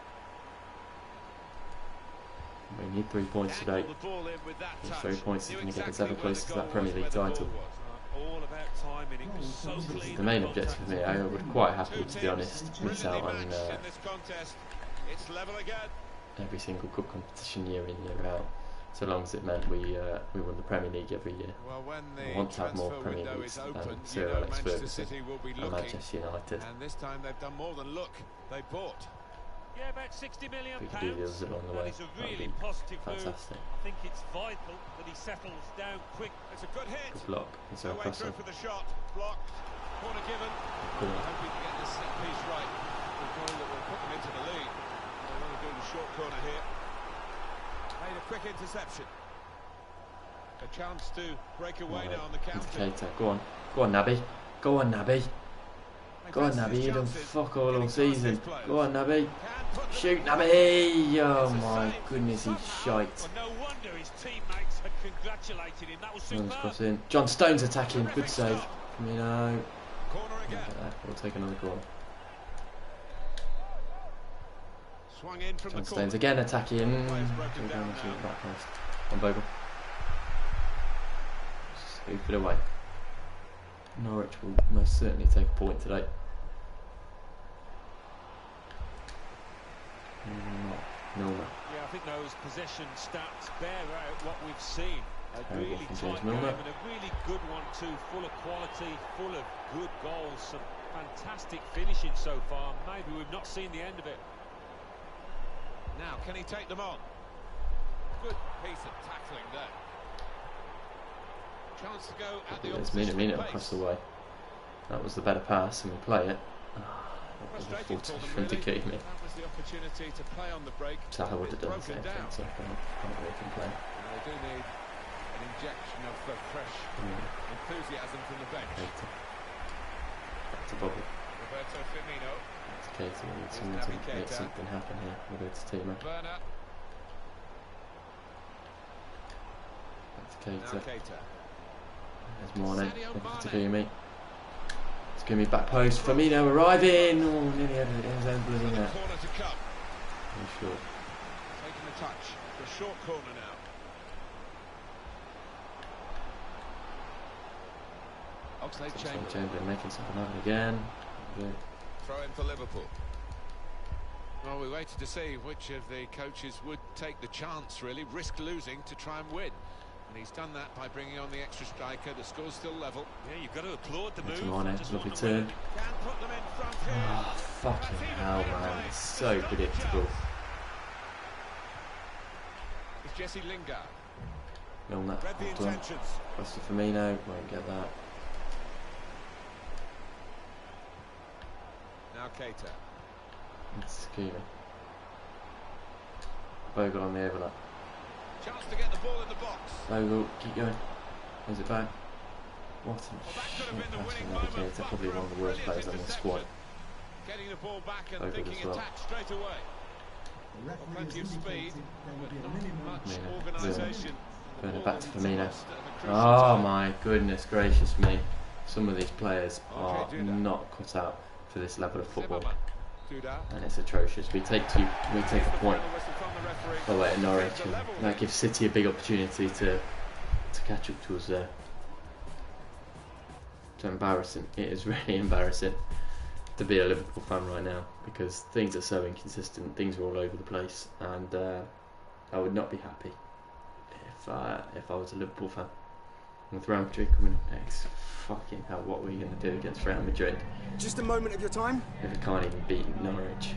We need 3 points today. Dangled the ball in with that These touch. 3 points is Knew going to get us exactly ever where closer the to that goal Premier was, League where the title. ball was. All about timing. It was so This clean. is the main objective for me. I would quite happy, to be honest, miss out on in this contest. It's level again. every single cup competition year in, year out, so long as it meant we won the Premier League every year. Well, when I the want to have more transfer Premier window Leagues is than open, Sir you know Alex Manchester Ferguson City will be and looking. Manchester United. And this time they've done more than look. They bought. Yeah, about £60 million. If we could do the others along the way, It's a that would really be positive fantastic. move. I think it's vital that he settles down quick. It's a good hit. Good block. Is there a No way crosser? through for the shot. Blocked. Corner given. Good. I hope we can get this set piece right. The goal that will put them into the lead. They want to do the short corner here. Made a quick interception. A chance to break away now on the counter. Keita. Go on. Go on, Naby. Go on, Naby. Go on, Naby. You done fuck all season. Go on, Naby. Shoot, Naby. Oh my goodness, he's shite. Well, no wonder his teammates had congratulated him. That was superb. Cross in. John Stones attacking. Good save. Firmino. Corner again. We'll take another corner. Swung in from John the corner. Stones again attacking. Players broken down Back now. post. On Bogle. Scoop it away. Norwich will most certainly take a point today. Milner. Yeah, I think those possession stats bear out what we've seen. A Terrible really from tight James game Milner. and a really good one too, full of quality, full of good goals, some fantastic finishing so far. Maybe we've not seen the end of it. Now, can he take them on? Good piece of tackling there. Chance to go at the It's opposition Mina pace. across the way. That was the better pass, and we play it. That was a Frustrating fault for them, from really. Dikeme. That was the opportunity to play on the break. Salah would It's have done the broken same down. thing, so can't really complain. And they do need an injection of fresh enthusiasm from the bench. Keita. Back to Bobby. Roberto Firmino. Back to Keita. We need Here's someone Naby to make Keita. something happen here. We'll go to Timo. Werner. Back to Now Keita. Keita. There's Mane. Sadio Looking for Mane. Takumi. Takumi back post. Firmino arriving. Oh, nearly had his own bloody Another net. corner to come. Very short. Taking the touch. The short corner now. Oxlade-Chamberlain. Chamberlain making something happen again. Good. Throw in for Liverpool. Well, we waited to see which of the coaches would take the chance, really, risk losing to try and win. And he's done that by bringing on the extra striker. The score's still level. Yeah, you've got to applaud the Into move. Mane, Just lovely want to win. turn. Can put them in front here. Oh, fucking hell, man. It's so predictable. It's Jesse Lingard. Milner. Read the Well done. intentions. Cross to Firmino. Won't get that. Now Keita. It's Takumi. Bogle on the overlap. Chance to get the ball in the box. Bogle, keep going. Where's it back? What a that could shit have been the pass winning from moment, Navigator. but Probably for one a of the worst brilliant players on the squad. interception. Getting the ball back and Bogle thinking as well. attack straight away. The referee Plenty of has speed, indicated there will but be a not minimum much Firmino, organisation. The Burn it ball back to is Firmino. lost at the crucial Oh time. my goodness gracious me. Some of these players are Okay, Duda. not cut out for this level of football. Zimmerman. Duda. And it's atrocious. We take a point. Final whistle from the referee. By the way, at Norwich, The and level. that gives City a big opportunity to catch up to us there. So embarrassing. It is really embarrassing to be a Liverpool fan right now because things are so inconsistent. Things are all over the place, and I would not be happy if I was a Liverpool fan. With Real Madrid coming up next, fucking hell, what are we going to do against Real Madrid Just a moment of your time. if we can't even beat Norwich?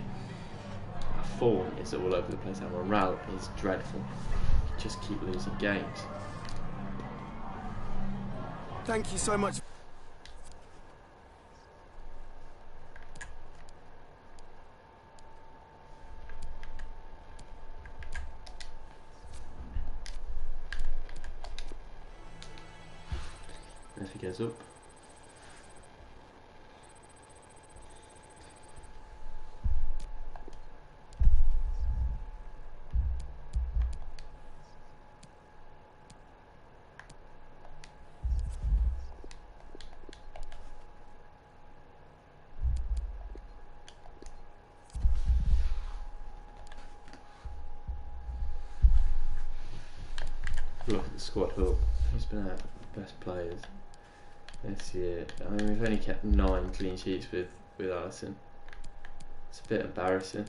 Our form is all over the place. Our morale is dreadful. We just keep losing games. Thank you so much. And if he goes up, look at the squad up. Who's been our best players this year? I mean, we've only kept 9 clean sheets with Alisson. It's a bit embarrassing.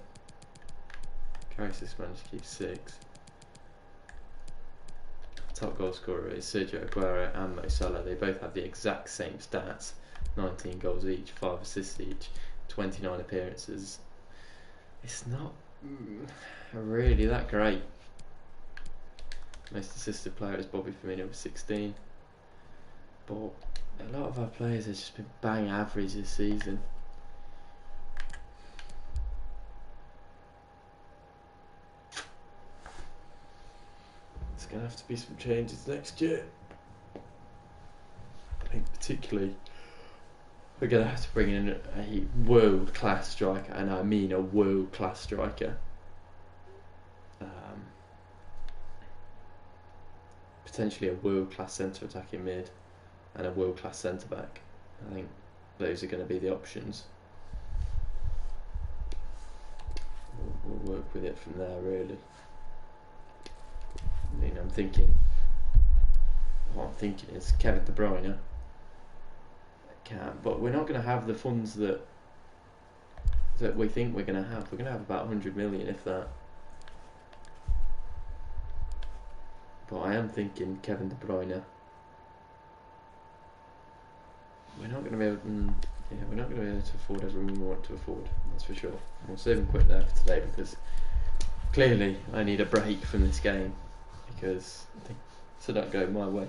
Karius managed to keep 6. Top goal scorer is Sergio Aguero and Mo Salah. They both have the exact same stats: 19 goals each, 5 assists each, 29 appearances. it's not really that great. Most assisted player is Bobby Firmino with 16, but a lot of our players have just been bang average this season. There's going to have to be some changes next year. I think particularly we're going to have to bring in a world-class striker, and I mean a world-class striker. Potentially a world-class centre attacking mid and a world-class centre-back. I think those are going to be the options. We'll work with it from there, really. I mean, what I'm thinking is Kevin De Bruyne. But we're not going to have the funds that we think we're going to have. We're going to have about 100 million, if that. But I am thinking Kevin De Bruyne. We're not going to be able. We're not going to be able to afford everyone we want to afford. That's for sure. We'll save and quit there for today because clearly I need a break from this game because things don't go my way.